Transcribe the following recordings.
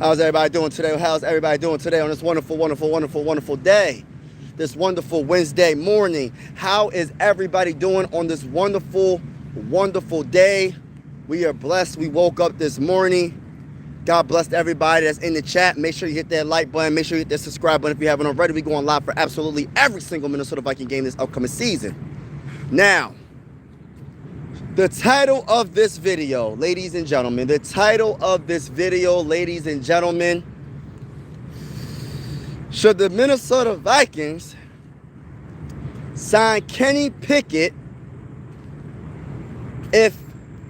How's everybody doing today? How's everybody doing today on this wonderful, wonderful, wonderful, wonderful day? This wonderful Wednesday morning. How is everybody doing on this wonderful, wonderful day? We are blessed. We woke up this morning. God bless everybody that's in the chat. Make sure you hit that like button. Make sure you hit that subscribe button if you haven't already. We're going live for absolutely every single Minnesota Viking game this upcoming season. Now, the title of this video, ladies and gentlemen, should the Minnesota Vikings sign Kenny Pickett if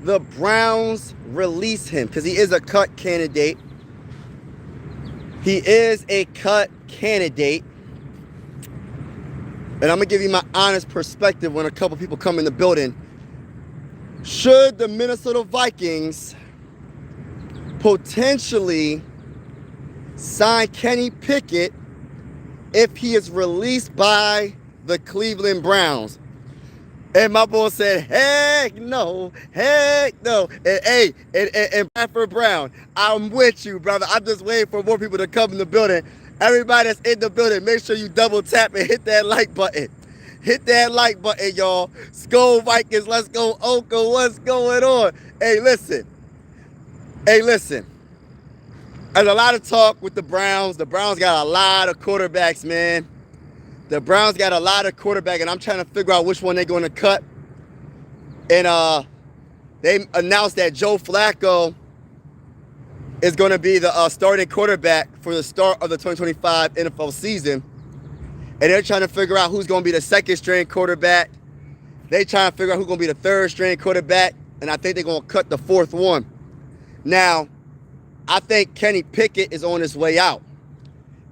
the Browns release him? Because he is a cut candidate. And I'm going to give you my honest perspective when a couple people come in the building. Should the Minnesota Vikings potentially sign Kenny Pickett if he is released by the Cleveland Browns? And my boy said, heck no. And Bradford Brown, I'm with you, brother. I'm just waiting for more people to come in the building. Everybody that's in the building, make sure you double tap and hit that like button. Hit that like button, y'all. Skol Vikings, let's go, Uncle. What's going on? Hey, listen. There's a lot of talk with the Browns. The Browns got a lot of quarterbacks, man. And I'm trying to figure out which one they're going to cut. And they announced that Joe Flacco is going to be the starting quarterback for the start of the 2025 NFL season. And they're trying to figure out who's going to be the second string quarterback. They're trying to figure out who's going to be the third string quarterback. And I think they're going to cut the fourth one. Now, I think Kenny Pickett is on his way out.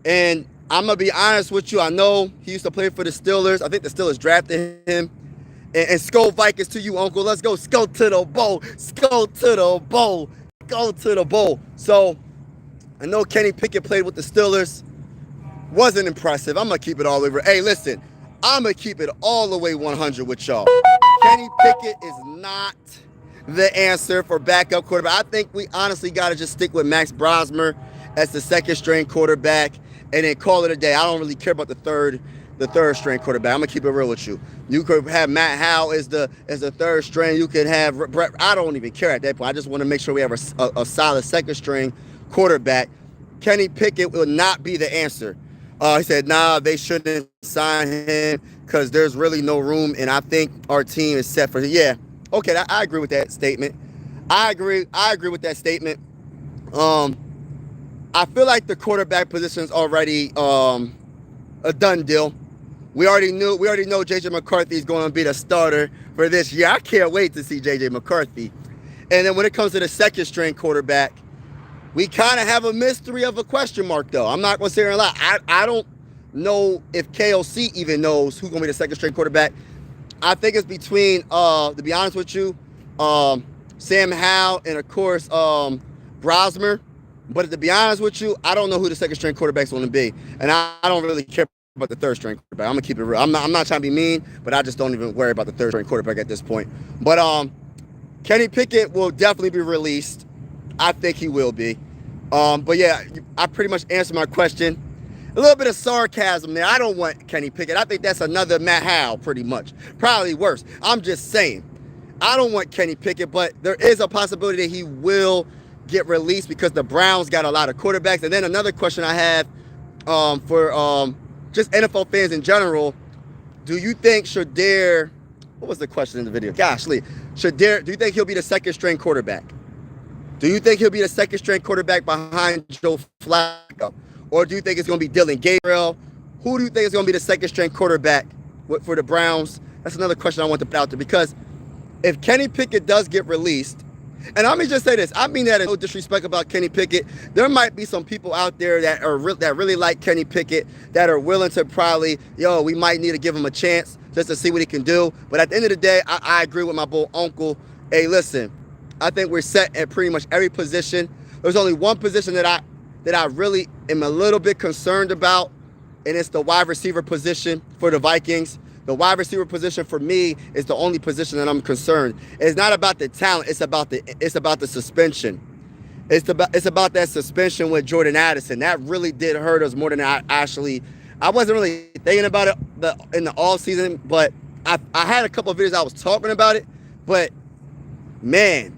And I'm going to be honest with you. I know he used to play for the Steelers. I think the Steelers drafted him. And Skol Vikings to you, Uncle. Let's go. Go to the bowl. So, I know Kenny Pickett played with the Steelers. Wasn't impressive. I'm going to keep it all the way. Hey, listen. I'm going to keep it all the way 100 with y'all. Kenny Pickett is not the answer for backup quarterback. I think we honestly got to just stick with Max Brosmer as the second string quarterback and then call it a day. I don't really care about the third string quarterback. I'm going to keep it real with you. You could have Matt Howe as the third string. You could have Brett. I don't even care at that point. I just want to make sure we have a solid second string quarterback. Kenny Pickett will not be the answer. He said, nah, they shouldn't sign him because there's really no room, and I think our team is set for it. Yeah, okay, I agree with that statement. I agree with that statement. I feel like the quarterback position is already a done deal. We already know J.J. McCarthy is going to be the starter for this year. I can't wait to see J.J. McCarthy. And then when it comes to the second string quarterback, we kind of have a mystery of a question mark, though. I'm not going to sit here and lie. I don't know if KOC even knows who's going to be the second string quarterback. I think it's between, to be honest with you, Sam Howell and, of course, Brosmer. But to be honest with you, I don't know who the second string quarterback's going to be. And I don't really care about the third string quarterback. I'm going to keep it real. I'm not trying to be mean, but I just don't even worry about the third string quarterback at this point. But Kenny Pickett will definitely be released. I think he will be. But yeah, I pretty much answered my question. A little bit of sarcasm there. I don't want Kenny Pickett. I think that's another Matt Howe, pretty much. Probably worse. I'm just saying. I don't want Kenny Pickett, but there is a possibility that he will get released because the Browns got a lot of quarterbacks. And then another question I have for just NFL fans in general. Do you think Shedeur, what was the question in the video? Gosh, Lee. Shedeur, do you think he'll be the second string quarterback? Do you think he'll be the second string quarterback behind Joe Flacco? Or do you think it's going to be Dylan Gabriel? Who do you think is going to be the second string quarterback for the Browns? That's another question I want to put out there. Because if Kenny Pickett does get released, and let me just say this. I mean that in no disrespect about Kenny Pickett. There might be some people out there that really like Kenny Pickett that are willing to probably, we might need to give him a chance just to see what he can do. But at the end of the day, I agree with my boy Uncle. Hey, listen. I think we're set at pretty much every position. There's only one position that I really am a little bit concerned about, and it's the wide receiver position for the Vikings. The wide receiver position for me is the only position that I'm concerned. It's not about the talent. It's about the suspension. It's about that suspension with Jordan Addison. That really did hurt us more than I wasn't really thinking about it in the off season, but I had a couple of videos I was talking about it. But man,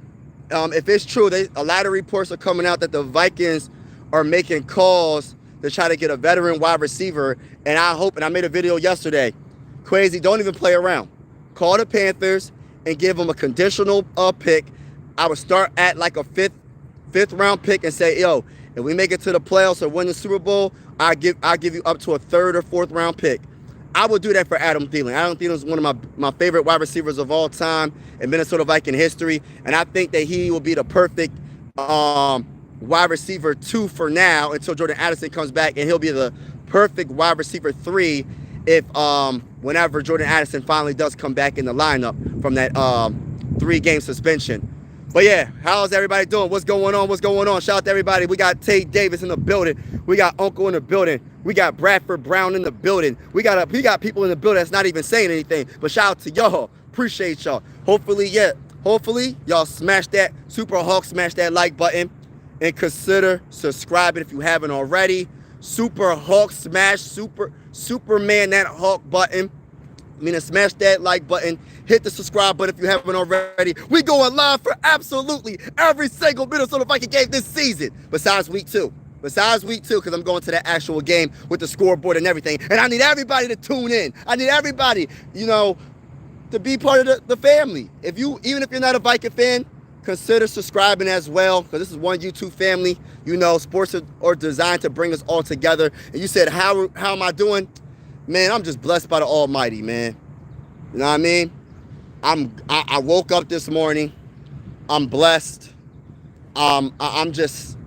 if it's true, a lot of reports are coming out that the Vikings are making calls to try to get a veteran wide receiver. And I hope, and I made a video yesterday, Crazy, don't even play around. Call the Panthers and give them a conditional pick. I would start at like a fifth round pick and say, yo, if we make it to the playoffs or win the Super Bowl, I'll give you up to a third or fourth round pick. I would do that for Adam Thielen. Adam Thielen is one of my favorite wide receivers of all time in Minnesota Viking history, and I think that he will be the perfect wide receiver 2 for now until Jordan Addison comes back, and he'll be the perfect wide receiver 3 if whenever Jordan Addison finally does come back in the lineup from that 3-game suspension. But yeah, how's everybody doing? What's going on? Shout out to everybody. We got Tate Davis in the building. We got Uncle in the building. We got Bradford Brown in the building. We got people in the building that's not even saying anything. But shout out to y'all. Appreciate y'all. Hopefully y'all smash that Super Hawk, smash that like button, and consider subscribing if you haven't already. Super Hawk, smash Superman that Hawk button. Smash that like button. Hit the subscribe button if you haven't already. We going live for absolutely every single Minnesota Viking game this season. Besides week 2, because I'm going to that actual game with the scoreboard and everything. And I need everybody to tune in. I need everybody, to be part of the family. Even if you're not a Viking fan, consider subscribing as well, because this is one YouTube family. Sports are designed to bring us all together. And you said, how am I doing? Man, I'm just blessed by the Almighty, man. You know what I mean? I woke up this morning. I'm blessed. I'm just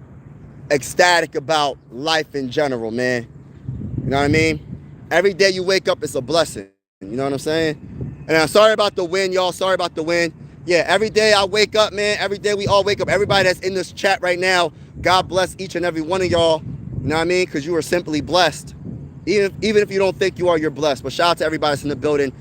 ecstatic about life in general, man. You know what I mean? Every day you wake up, it's a blessing. You know what I'm saying? And I'm sorry about the win, y'all. Sorry about the win. Yeah, every day I wake up, man. Every day we all wake up. Everybody that's in this chat right now, God bless each and every one of y'all. You know what I mean? Because you are simply blessed. Even if you don't think you are, you're blessed. But shout out to everybody that's in the building.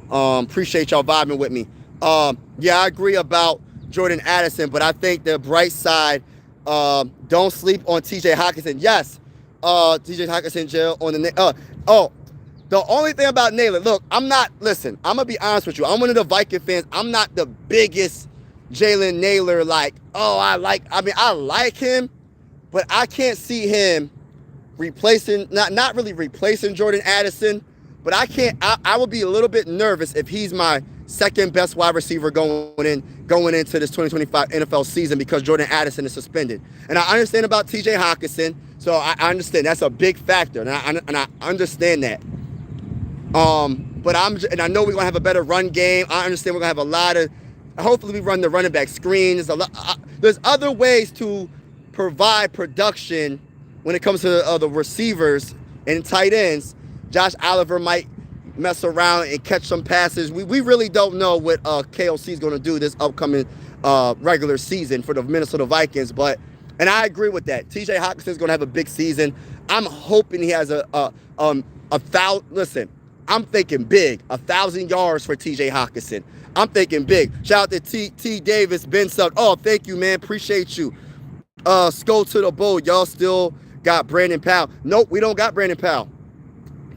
Appreciate y'all vibing with me. Yeah, I agree about Jordan Addison, but I think the bright side, don't sleep on TJ Hockenson. Yes, TJ Hockenson jail on the the only thing about Naylor, look, I'm gonna be honest with you. I'm one of the Viking fans. I'm not the biggest Jalen Naylor, I like him, but I can't see him replacing, not really replacing Jordan Addison, but I would be a little bit nervous if he's my second best wide receiver going into this 2025 NFL season because Jordan Addison is suspended. And I understand about TJ Hockenson, so I understand that's a big factor, and I understand that. But I know we're gonna have a better run game. I understand we're gonna have a lot of. Hopefully, we run the running back screen. There's other ways to provide production when it comes to the receivers and tight ends. Josh Oliver might mess around and catch some passes. We really don't know what KOC is going to do this upcoming regular season for the Minnesota Vikings. And I agree with that. TJ Hockenson is going to have a big season. I'm hoping he has listen, I'm thinking big. 1,000 yards for TJ Hockenson. I'm thinking big. Shout out to T Davis, Ben Suck. Oh, thank you, man. Appreciate you. Skull to the bowl. Y'all still got Brandon Powell. Nope, we don't got Brandon Powell.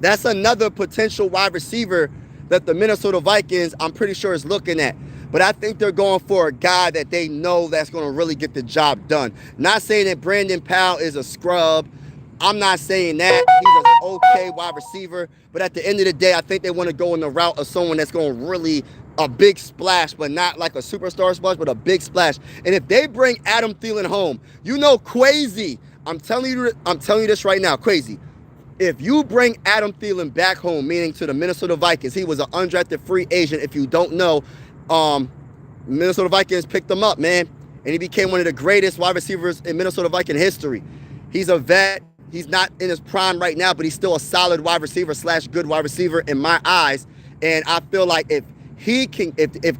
That's another potential wide receiver that the Minnesota Vikings, I'm pretty sure, is looking at. But I think they're going for a guy that they know that's going to really get the job done. Not saying that Brandon Powell is a scrub. I'm not saying that. He's an okay wide receiver. But at the end of the day, I think they want to go in the route of someone that's going to really a big splash, but not like a superstar splash, but a big splash. And if they bring Adam Thielen home, Quasi, I'm telling you this right now, Quasi. If you bring Adam Thielen back home, meaning to the Minnesota Vikings, he was an undrafted free agent. If you don't know, Minnesota Vikings picked him up, man. And he became one of the greatest wide receivers in Minnesota Viking history. He's a vet. He's not in his prime right now, but he's still a solid wide receiver / good wide receiver in my eyes. And I feel like if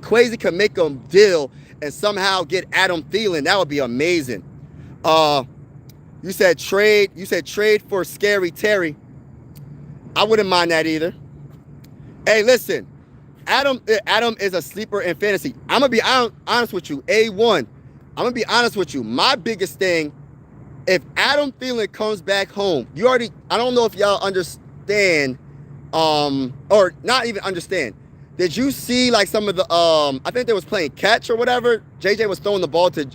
Quasi can make a deal and somehow get Adam Thielen, that would be amazing. You said trade for Scary Terry. I wouldn't mind that either. Hey, listen, Adam is a sleeper in fantasy. I'm gonna be honest with you. A1, I'm going to be honest with you. My biggest thing, if Adam Thielen comes back home, I don't know if y'all understand, or not even understand. Did you see like some of the, I think they was playing catch or whatever. JJ was throwing the ball to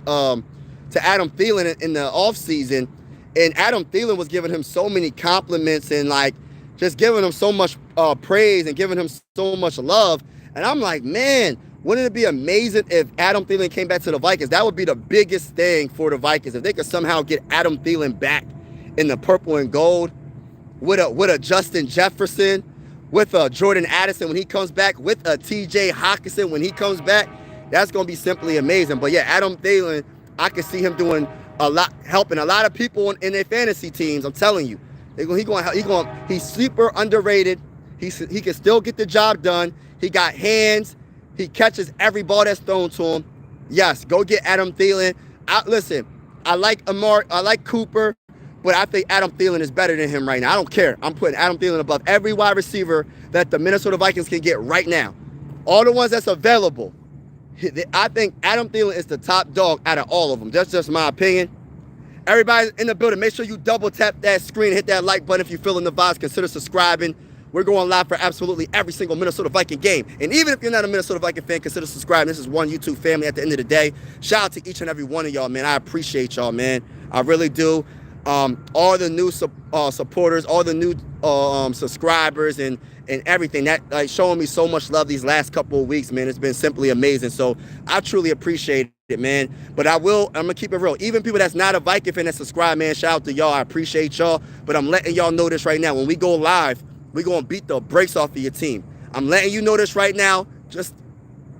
Adam Thielen in the offseason, and Adam Thielen was giving him so many compliments and like just giving him so much praise and giving him so much love. And I'm like, man, wouldn't it be amazing if Adam Thielen came back to the Vikings? That would be the biggest thing for the Vikings. If they could somehow get Adam Thielen back in the purple and gold with a Justin Jefferson, with a Jordan Addison when he comes back, with a TJ Hockenson when he comes back, that's going to be simply amazing. But yeah, Adam Thielen, I can see him doing a lot, helping a lot of people in their fantasy teams. I'm telling you, he's super underrated. He can still get the job done. He got hands. He catches every ball that's thrown to him. Yes, go get Adam Thielen. Listen, I like Cooper, but I think Adam Thielen is better than him right now. I don't care. I'm putting Adam Thielen above every wide receiver that the Minnesota Vikings can get right now. All the ones that's available. I think Adam Thielen is the top dog out of all of them. That's just my opinion. Everybody in the building, make sure you double tap that screen, hit that like button if you're feeling the vibes. Consider subscribing. We're going live for absolutely every single Minnesota Viking game. And even if you're not a Minnesota Viking fan, consider subscribing. This is one YouTube family at the end of the day. Shout out to each and every one of y'all, man. I appreciate y'all, man. I really do. All the new supporters, all the new subscribers and everything, that like showing me so much love these last couple of weeks, man. It's been simply amazing. So I truly appreciate it, man. But I'm gonna keep it real. Even people that's not a Viking fan that subscribe, man, shout out to y'all. I appreciate y'all. But I'm letting y'all know this right now. When we go live, we're gonna beat the brakes off of your team. I'm letting you know this right now. Just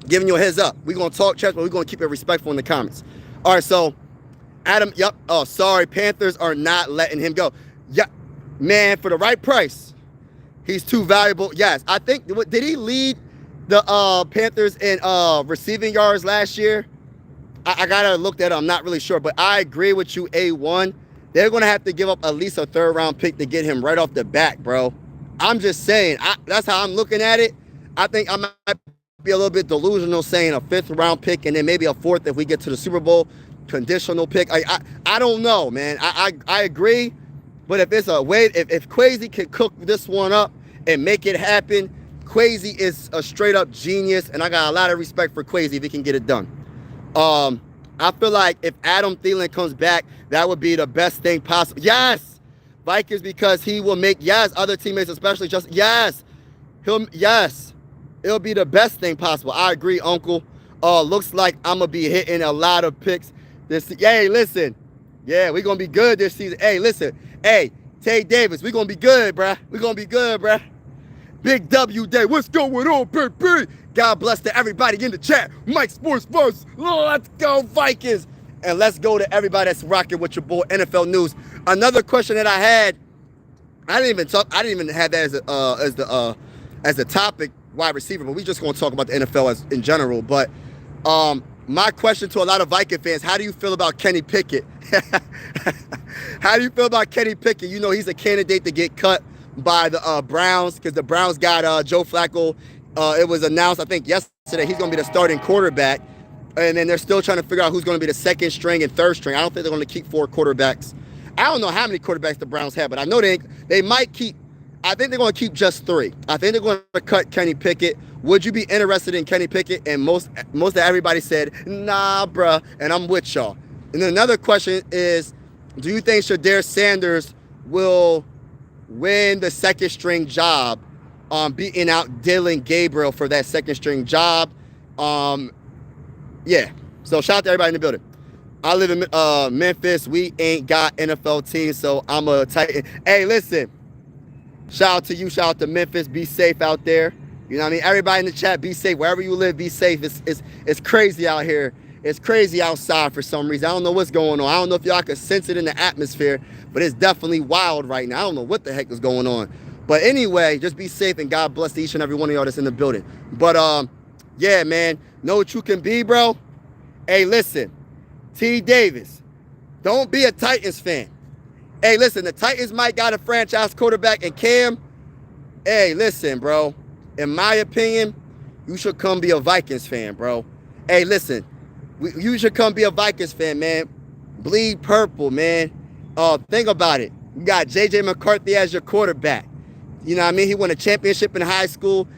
giving you a heads up. We're gonna talk trash, but we're gonna keep it respectful in the comments. All right, so Adam, yep. Oh, sorry. Panthers are not letting him go. Yeah, man, for the right price, he's too valuable. Yes, I think, did he lead the Panthers in receiving yards last year? I got to look that up. I'm not really sure, but I agree with you, A1. They're going to have to give up at least a third-round pick to get him right off the bat, bro. I'm just saying. That's how I'm looking at it. I think I might be a little bit delusional saying a fifth-round pick and then maybe a fourth if we get to the Super Bowl. Conditional pick. I don't know, man. I agree, but if it's a way, if Kwesi can cook this one up and make it happen, Kwesi is a straight up genius, and I got a lot of respect for Kwesi if he can get it done. I feel like if Adam Thielen comes back, that would be the best thing possible. Yes, Vikings, because he will make other teammates, especially it'll be the best thing possible. I agree, Uncle. Looks like I'm gonna be hitting a lot of picks. Hey, listen. Yeah, we're going to be good this season. Hey, listen. Hey, Tay Davis, we're going to be good, bruh. We're going to be good, bruh. Big W Day. What's going on, baby? God bless to everybody in the chat. Mike Sports First. Let's go, Vikings. And let's go to everybody that's rocking with your boy, NFL News. Another question that I had, I didn't even have that as a topic, wide receiver, but we just going to talk about the NFL in general. But my question to a lot of Viking fans, how do you feel about Kenny Pickett? How do you feel about Kenny Pickett? You know he's a candidate to get cut by the Browns because the Browns got Joe Flacco. It was announced, I think, yesterday he's going to be the starting quarterback. And then they're still trying to figure out who's going to be the second string and third string. I don't think they're going to keep 4 quarterbacks. I don't know how many quarterbacks the Browns have, but I know they might keep. I think they're going to keep just 3. I think they're going to cut Kenny Pickett. Would you be interested in Kenny Pickett? And most of everybody said, nah, bruh. And I'm with y'all. And then another question is, do you think Shedeur Sanders will win the second string job, beating out Dylan Gabriel for that second string job? Yeah. So shout out to everybody in the building. I live in Memphis. We ain't got NFL teams, so I'm a Titan. Hey, listen. Shout out to you. Shout out to Memphis. Be safe out there. You know what I mean? Everybody in the chat, be safe. Wherever you live, be safe. It's crazy out here. It's crazy outside for some reason. I don't know what's going on. I don't know if y'all can sense it in the atmosphere, but it's definitely wild right now. I don't know what the heck is going on. But anyway, just be safe and God bless each and every one of y'all that's in the building. But yeah, man, know what you can be, bro? Hey, listen, T. Davis, don't be a Titans fan. Hey, listen, the Titans might got a franchise quarterback in Cam. Hey, listen, bro. In my opinion, you should come be a Vikings fan, bro. Hey, listen, You should come be a Vikings fan, man. Bleed purple, man. Think about it. You got J.J. McCarthy as your quarterback. You know what I mean? He won a championship in high school.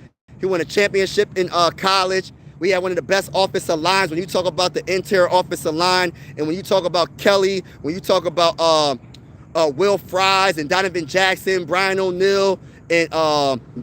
He won a championship in college. We had one of the best offensive lines. When you talk about the interior offensive line, and when you talk about Kelly, when you talk about Will Fries and Donovan Jackson, Brian O'Neill, and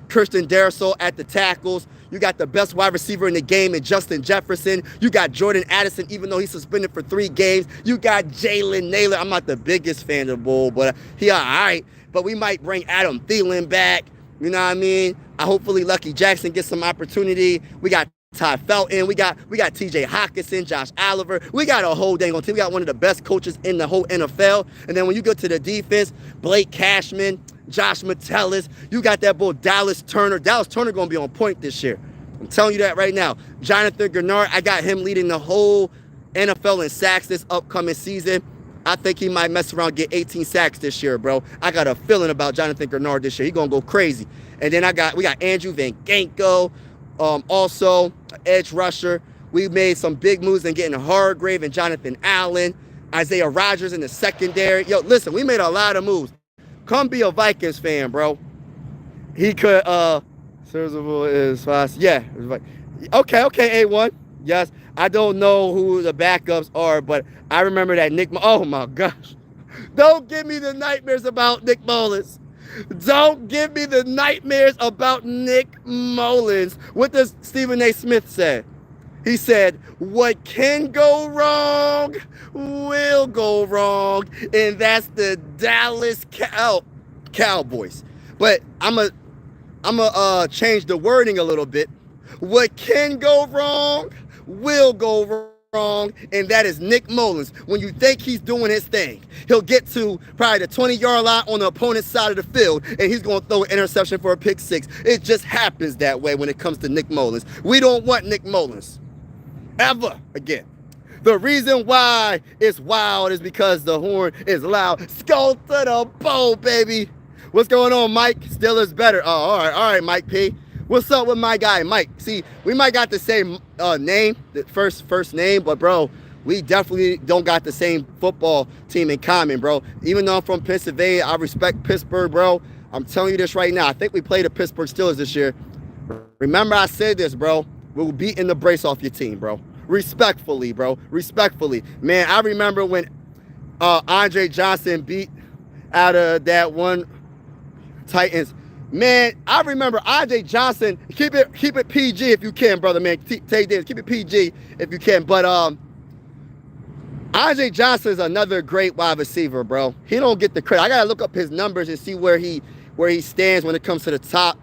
Christian Darrisaw at the tackles. You got the best wide receiver in the game in Justin Jefferson. You got Jordan Addison, even though he's suspended for 3 games. You got Jalen Naylor. I'm not the biggest fan of the Bull, but he all right. But we might bring Adam Thielen back. You know what I mean? Hopefully Lucky Jackson gets some opportunity. We got Ty Felton. We got TJ Hawkinson, Josh Oliver. We got a whole dang on team. We got one of the best coaches in the whole NFL. And then when you go to the defense, Blake Cashman, Josh Metellus, you got that bull Dallas Turner. Dallas Turner going to be on point this year. I'm telling you that right now. Jonathan Grenard, I got him leading the whole NFL in sacks this upcoming season. I think he might mess around and get 18 sacks this year, bro. I got a feeling about Jonathan Grenard this year. He's going to go crazy. And then we got Andrew Van Ginkel, also edge rusher. We made some big moves in getting Hargrave and Jonathan Allen, Isaiah Rodgers in the secondary. Yo, listen, we made a lot of moves. Come be a Vikings fan, bro. He could, Serviceable is fast. Yeah. Okay, A1. Yes. I don't know who the backups are, but I remember that oh my gosh. Don't give me the nightmares about Nick Mullins. Don't give me the nightmares about Nick Mullins. What does Stephen A. Smith say? He said, what can go wrong will go wrong. And that's the Dallas Cowboys. But I'm a change the wording a little bit. What can go wrong will go wrong, and that is Nick Mullins. When you think he's doing his thing, he'll get to probably the 20-yard line on the opponent's side of the field, and he's going to throw an interception for a pick 6. It just happens that way when it comes to Nick Mullins. We don't want Nick Mullins ever again. The reason why it's wild is because the horn is loud. Skull to the bowl, baby. What's going on, Mike? Still is better. Oh, all right, Mike P. What's up with my guy, Mike? See, we might got the same name, the first name, but, bro, we definitely don't got the same football team in common, bro. Even though I'm from Pennsylvania, I respect Pittsburgh, bro. I'm telling you this right now. I think we played the Pittsburgh Steelers this year. Remember I said this, bro. We'll beat in the brace off your team, bro. Respectfully, bro. Respectfully. Man, I remember when Andre Johnson beat out of that one Titans. Man, I remember Andre Johnson. Keep it PG if you can, brother, man. Tay Davis, keep it PG if you can. But Andre Johnson is another great wide receiver, bro. He don't get the credit. I gotta look up his numbers and see where he stands when it comes to the top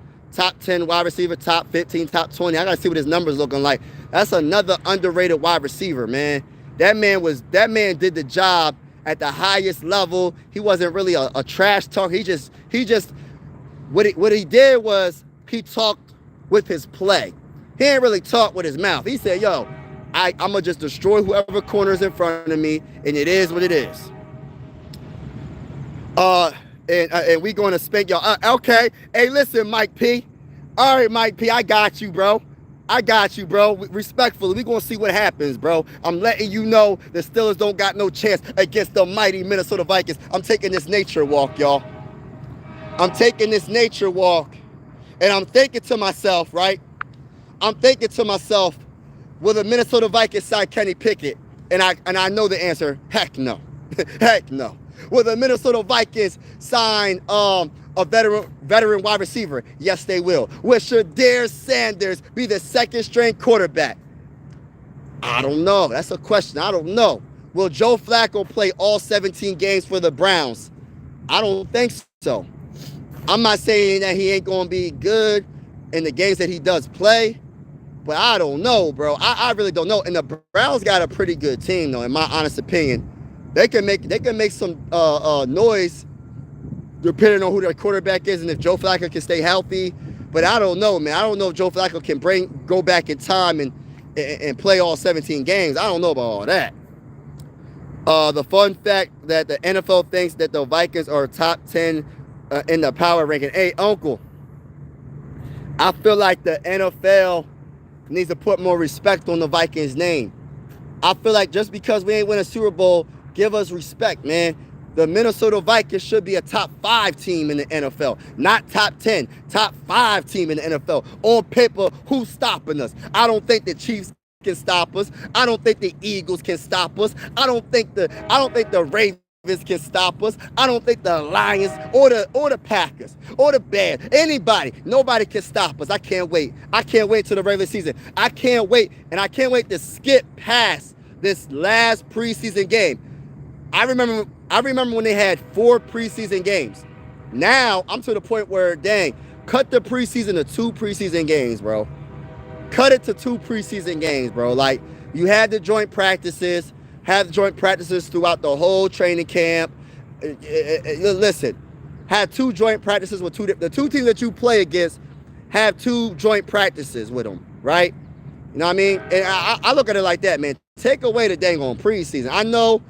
10 wide receiver, top 15, top 20. I gotta see what his numbers looking like. That's another underrated wide receiver, man. That man did the job at the highest level. He wasn't really a trash talker. He just what he did was he talked with his play. He didn't really talk with his mouth. He said, yo, I'm going to just destroy whoever corners in front of me, and it is what it is. And we going to spank y'all. Okay. Hey, listen, Mike P. All right, Mike P, I got you, bro. Respectfully, we going to see what happens, bro. I'm letting you know the Steelers don't got no chance against the mighty Minnesota Vikings. I'm taking this nature walk, y'all. I'm taking this nature walk, and I'm thinking to myself, right? Will the Minnesota Vikings sign Kenny Pickett? And I know the answer, heck no. Heck no. Will the Minnesota Vikings sign a veteran wide receiver? Yes, they will. Will Shedeur Sanders be the second-string quarterback? I don't know. That's a question. I don't know. Will Joe Flacco play all 17 games for the Browns? I don't think so. I'm not saying that he ain't going to be good in the games that he does play, but I don't know, bro. I really don't know. And the Browns got a pretty good team, though, in my honest opinion. They can make some noise depending on who their quarterback is and if Joe Flacco can stay healthy. But I don't know, man. I don't know if Joe Flacco can go back in time and play all 17 games. I don't know about all that. The fun fact that the NFL thinks that the Vikings are top 10 in the power ranking. Hey, Uncle, I feel like the NFL needs to put more respect on the Vikings name. I feel like just because we ain't win a Super Bowl, give us respect, man. The Minnesota Vikings should be a top 5 team in the NFL, not top 10, top 5 team in the NFL. On paper, who's stopping us? I don't think the Chiefs can stop us. I don't think the Eagles can stop us. I don't think the Ravens can stop us. I don't think the Lions or the Packers or the Bears, nobody can stop us. I can't wait. I can't wait till the regular season. I can't wait, and I can't wait to skip past this last preseason game. I remember when they had 4 preseason games. Now I'm to the point where, dang, cut the preseason to 2 preseason games, bro. Cut it to 2 preseason games, bro. Like, you had the joint practices, throughout the whole training camp. Listen, had 2 joint practices with the 2 teams that you play against. Have 2 joint practices with them, right? You know what I mean? And I look at it like that, man. Take away the dang on preseason. I know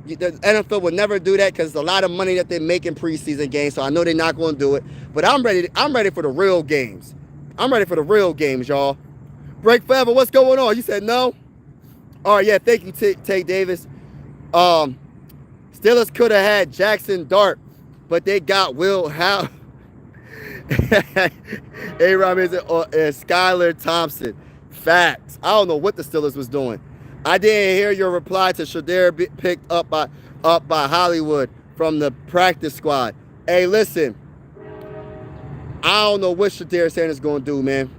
the NFL would never do that because it's a lot of money that they make in preseason games, so I know they're not going to do it. But I'm ready for the real games. I'm ready for the real games, y'all. Break forever. What's going on? You said no? All right, yeah, thank you, Tay Davis. Steelers could have had Jackson Dart, but they got Will Howe. A-Rob and Skylar Thompson. Facts. I don't know what the Steelers was doing. I didn't hear your reply to Shedeur picked up by Hollywood from the practice squad. Hey, listen. I don't know what Shedeur Sanders going to do, man.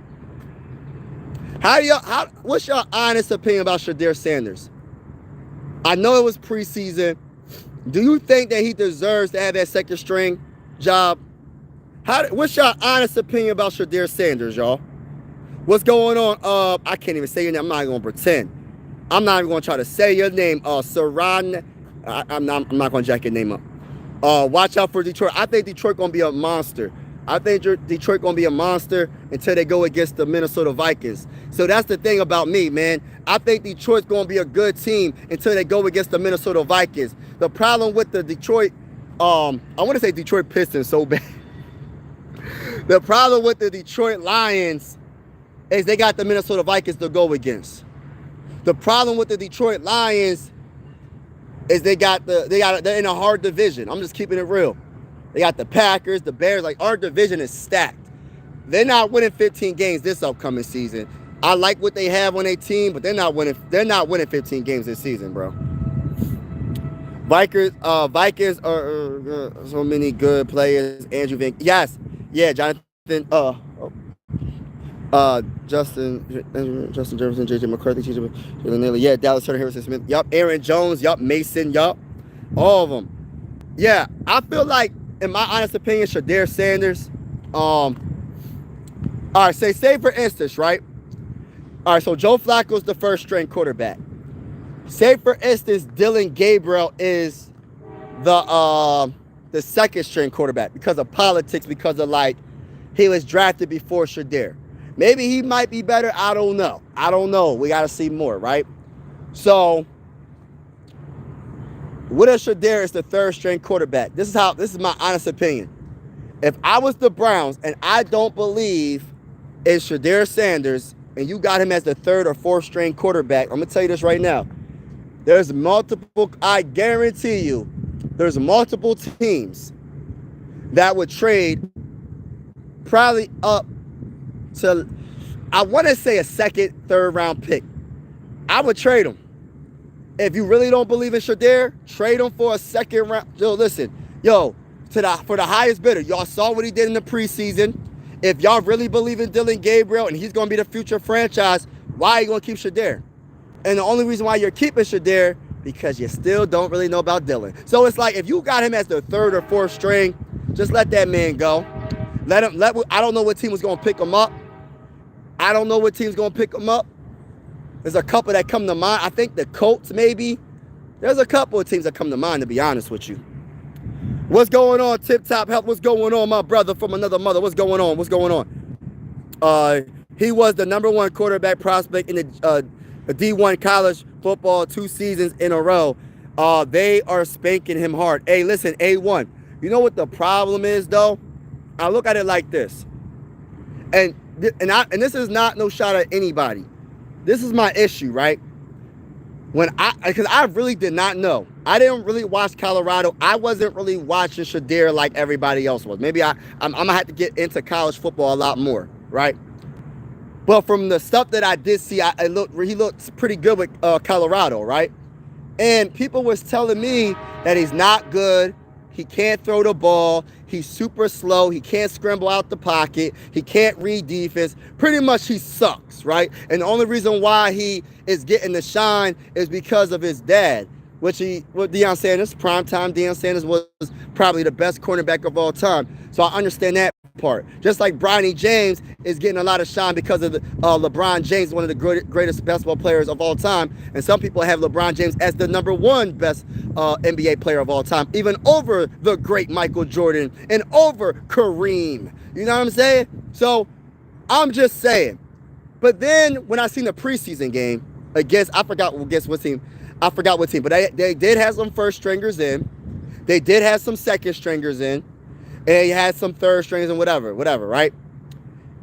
What's your honest opinion about Shedeur Sanders? I know it was preseason. Do you think that he deserves to have that second string job? What's your honest opinion about Shedeur Sanders, y'all? What's going on? I can't even say your name. I'm not going to pretend. I'm not even going to try to say your name. Saran. I'm not going to jack your name up. Watch out for Detroit. I think Detroit going to be a monster. I think Detroit going to be a monster until they go against the Minnesota Vikings. So that's the thing about me, man. I think Detroit's going to be a good team until they go against the Minnesota Vikings. The problem with the Detroit, I want to say Detroit Pistons so bad. The problem with the Detroit Lions is they got the Minnesota Vikings to go against. The problem with the Detroit Lions is they're in a hard division. I'm just keeping it real. They got the Packers, the Bears. Like, our division is stacked. They're not winning 15 games this upcoming season. I like what they have on their team, but they're not winning 15 games this season, bro. Vikings are so many good players. Andrew Van, yes, yeah, Jonathan, Justin Jefferson, JJ McCarthy, Jalen Naylor, yeah, Dallas Turner, Harrison Smith, yup, Aaron Jones, yup, Mason, yup, all of them. Yeah, I feel like, in my honest opinion, Shedeur Sanders. All right, say for instance, right? All right, so Joe Flacco's the first string quarterback. Say for instance, Dylan Gabriel is the second string quarterback because of politics, because of like he was drafted before Shedeur. Maybe he might be better. I don't know. We got to see more, right? So, what if Shedeur is the third string quarterback? This is my honest opinion. If I was the Browns and I don't believe in Shedeur Sanders and you got him as the third or fourth string quarterback, I'm going to tell you this right now. I guarantee you, there's multiple teams that would trade probably up to, I want to say a second, third round pick. I would trade him. If you really don't believe in Shedeur, trade him for a second round. Yo, listen, for the highest bidder. Y'all saw what he did in the preseason. If y'all really believe in Dylan Gabriel and he's going to be the future franchise, why are you going to keep Shedeur? And the only reason why you're keeping Shedeur, because you still don't really know about Dylan. So it's like, if you got him as the third or fourth string, just let that man go. I don't know what team was going to pick him up. There's a couple that come to mind. I think the Colts, maybe. There's a couple of teams that come to mind, to be honest with you. What's going on, Tip Top Health? What's going on, my brother from another mother? What's going on? He was the number 1 quarterback prospect in the D1 college football 2 seasons in a row. They are spanking him hard. Hey, listen, A1. You know what the problem is, though? I look at it like this. And this is not no shot at anybody. This is my issue, right? Because I really did not know. I didn't really watch Colorado. I wasn't really watching Shedeur like everybody else was. Maybe I'm gonna have to get into college football a lot more, right? But from the stuff that I did see, he looked pretty good with Colorado, right? And people was telling me that he's not good. He can't throw the ball. He's super slow. He can't scramble out the pocket. He can't read defense. Pretty much he sucks, right? And the only reason why he is getting the shine is because of his dad, with Deion Sanders, primetime Deion Sanders was probably the best cornerback of all time. So I understand that part. Just like Bronny James is getting a lot of shine because of LeBron James, one of the greatest basketball players of all time. And some people have LeBron James as the #1 best NBA player of all time, even over the great Michael Jordan and over Kareem. You know what I'm saying? So I'm just saying. But then when I seen the preseason game against, I forgot what team, but they did have some first stringers in. They did have some second stringers in. And they had some third stringers and whatever, right?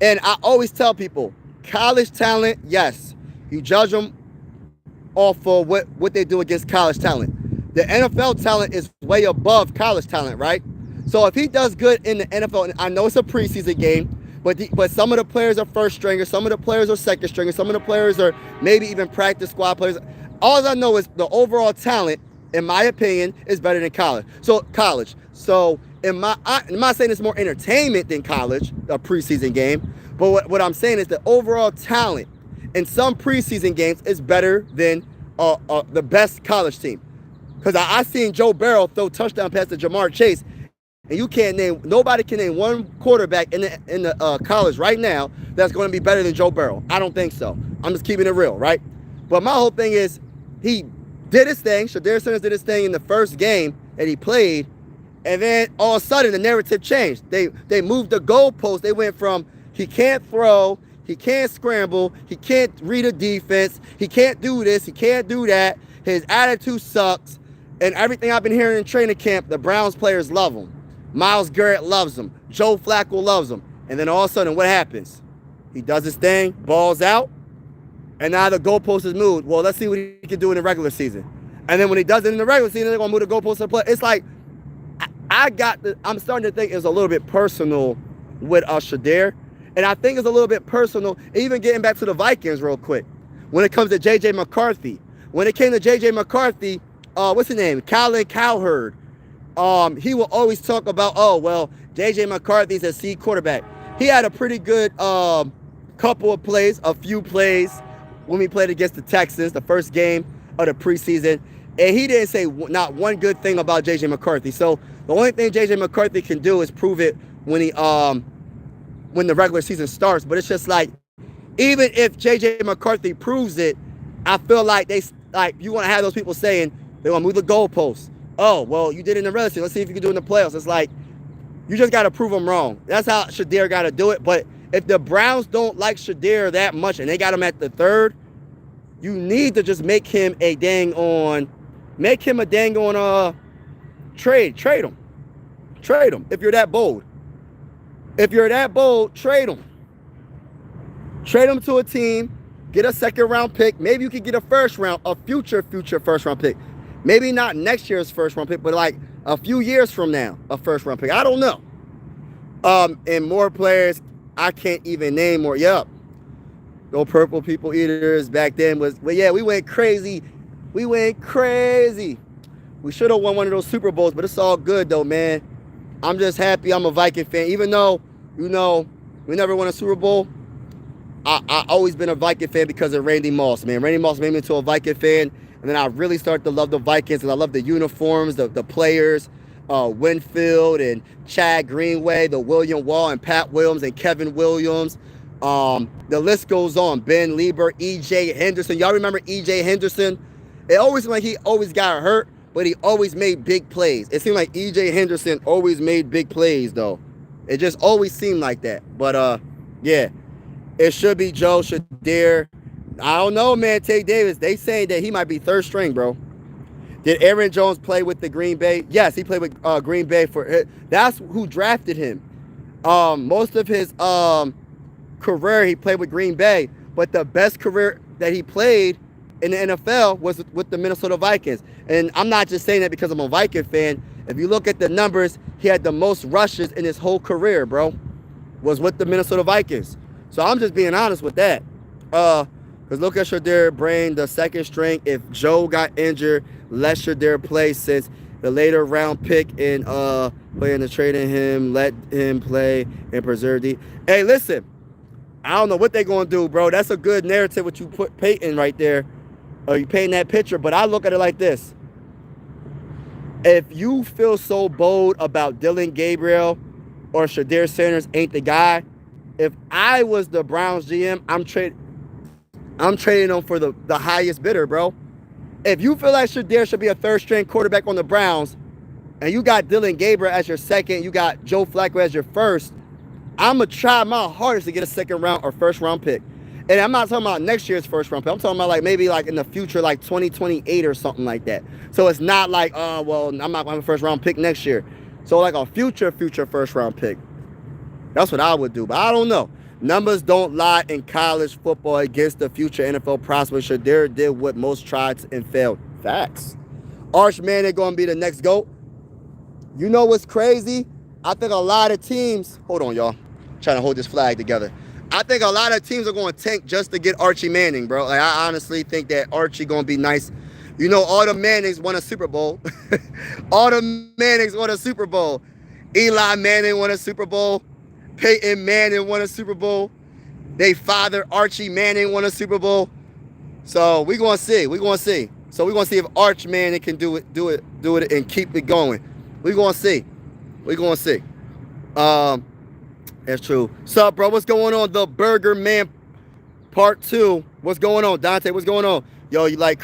And I always tell people, college talent, yes, you judge them off of what they do against college talent. The NFL talent is way above college talent, right? So if he does good in the NFL, and I know it's a preseason game, but some of the players are first stringers, some of the players are second stringers, some of the players are maybe even practice squad players. All I know is the overall talent, in my opinion, is better than college. So I'm not saying it's more entertainment than college, a preseason game, but what I'm saying is the overall talent in some preseason games is better than the best college team. Because I seen Joe Burrow throw touchdown pass to Jamar Chase, and nobody can name one quarterback in the college right now that's going to be better than Joe Burrow. I don't think so. I'm just keeping it real, right? But my whole thing is he did his thing. Shedeur Sanders did his thing in the first game that he played. And then all of a sudden the narrative changed. They moved the goalpost. They went from he can't throw, he can't scramble, he can't read a defense, he can't do this, he can't do that. His attitude sucks. And everything I've been hearing in training camp, the Browns players love him. Myles Garrett loves him. Joe Flacco loves him. And then all of a sudden, what happens? He does his thing, balls out, and now the goalpost is moved. Well, let's see what he can do in the regular season. And then when he does it in the regular season, they're going to move the goalpost to play. It's like, I'm starting to think it's a little bit personal with Shedeur. And I think it's a little bit personal, even getting back to the Vikings real quick, when it comes to J.J. McCarthy. When it came to J.J. McCarthy, what's his name? Colin Cowherd. He will always talk about, J.J. McCarthy's a C quarterback. He had a pretty good a few plays when we played against the Texans, the first game of the preseason. And he didn't say not one good thing about J.J. McCarthy. So the only thing J.J. McCarthy can do is prove it when the regular season starts. But it's just like, even if J.J. McCarthy proves it, I feel like you want to have those people saying they want to move the goalposts. Oh, well, you did it in the regular season. Let's see if you can do it in the playoffs. It's like, you just got to prove them wrong. That's how Shedeur got to do it. But if the Browns don't like Shedeur that much and they got him at the third, you need to just make him a dang on trade. Trade him. If you're that bold. Trade him. Trade him to a team, get a second round pick. Maybe you could get a future first round pick. Maybe not next year's first round pick, but like a few years from now, a first round pick. I don't know. And more players, I can't even name more. Yup. Go Purple People Eaters back then but yeah, we went crazy. We should have won one of those Super Bowls, but it's all good though, man. I'm just happy I'm a Viking fan. Even though, we never won a Super Bowl, I always been a Viking fan because of Randy Moss, man. Randy Moss made me into a Viking fan. And then I really started to love the Vikings, and I love the uniforms, the players, Winfield and Chad Greenway, the William Wall and Pat Williams and Kevin Williams. The list goes on. Ben Lieber, E.J. Henderson. Y'all remember E.J. Henderson? It always seemed like he always got hurt, but he always made big plays. It seemed like E.J. Henderson always made big plays, though. It just always seemed like that. But, yeah, it should be Joe Shedeur. I don't know, man. Tay Davis, they saying that he might be third string, bro. Did Aaron Jones play with the Green Bay? Yes, he played with Green Bay that's who drafted him. Most of his career he played with Green Bay, but the best career that he played in the NFL was with the Minnesota Vikings. And I'm not just saying that because I'm a Viking fan. If you look at the numbers, he had the most rushes in his whole career, bro, was with the Minnesota Vikings. So I'm just being honest with that. Because look at Shedeur Brain, the second string. If Joe got injured, let Shedeur play since the later round pick and playing the trading him, let him play and preserve the. Hey, listen, I don't know what they're going to do, bro. That's a good narrative what you put Peyton right there. You painting that picture, but I look at it like this. If you feel so bold about Dillon Gabriel or Shedeur Sanders ain't the guy, if I was the Browns GM, I'm trading them for the highest bidder, bro. If you feel like Shedeur should be a third-string quarterback on the Browns, and you got Dillon Gabriel as your second, you got Joe Flacco as your first, I'm going to try my hardest to get a second-round or first-round pick. And I'm not talking about next year's first-round pick. I'm talking about like maybe like in the future, like 2028 or something like that. So it's not like, oh, well, I'm not going to have a first-round pick next year. So like a future first-round pick. That's what I would do, but I don't know. Numbers don't lie in college football against the future NFL prospect. Shedeur did what most tried and failed. Facts. Arch Manning going to be the next GOAT. You know what's crazy? I think a lot of teams, hold on, y'all. I'm trying to hold this flag together. I think a lot of teams are going to tank just to get Archie Manning, bro. Like, I honestly think that Archie going to be nice. You know, all the Mannings won a Super Bowl. All the Mannings won a Super Bowl. Eli Manning won a Super Bowl. Peyton Manning won a Super Bowl. They father Archie Manning won a Super Bowl. So we're going to see. We're going to see. So we're going to see if Arch Manning can do it, and keep it going. We're going to see. We're going to see. That's true. Sup, bro? What's going on? The Burger Man Part 2. What's going on, Dante? What's going on? Yo, you like?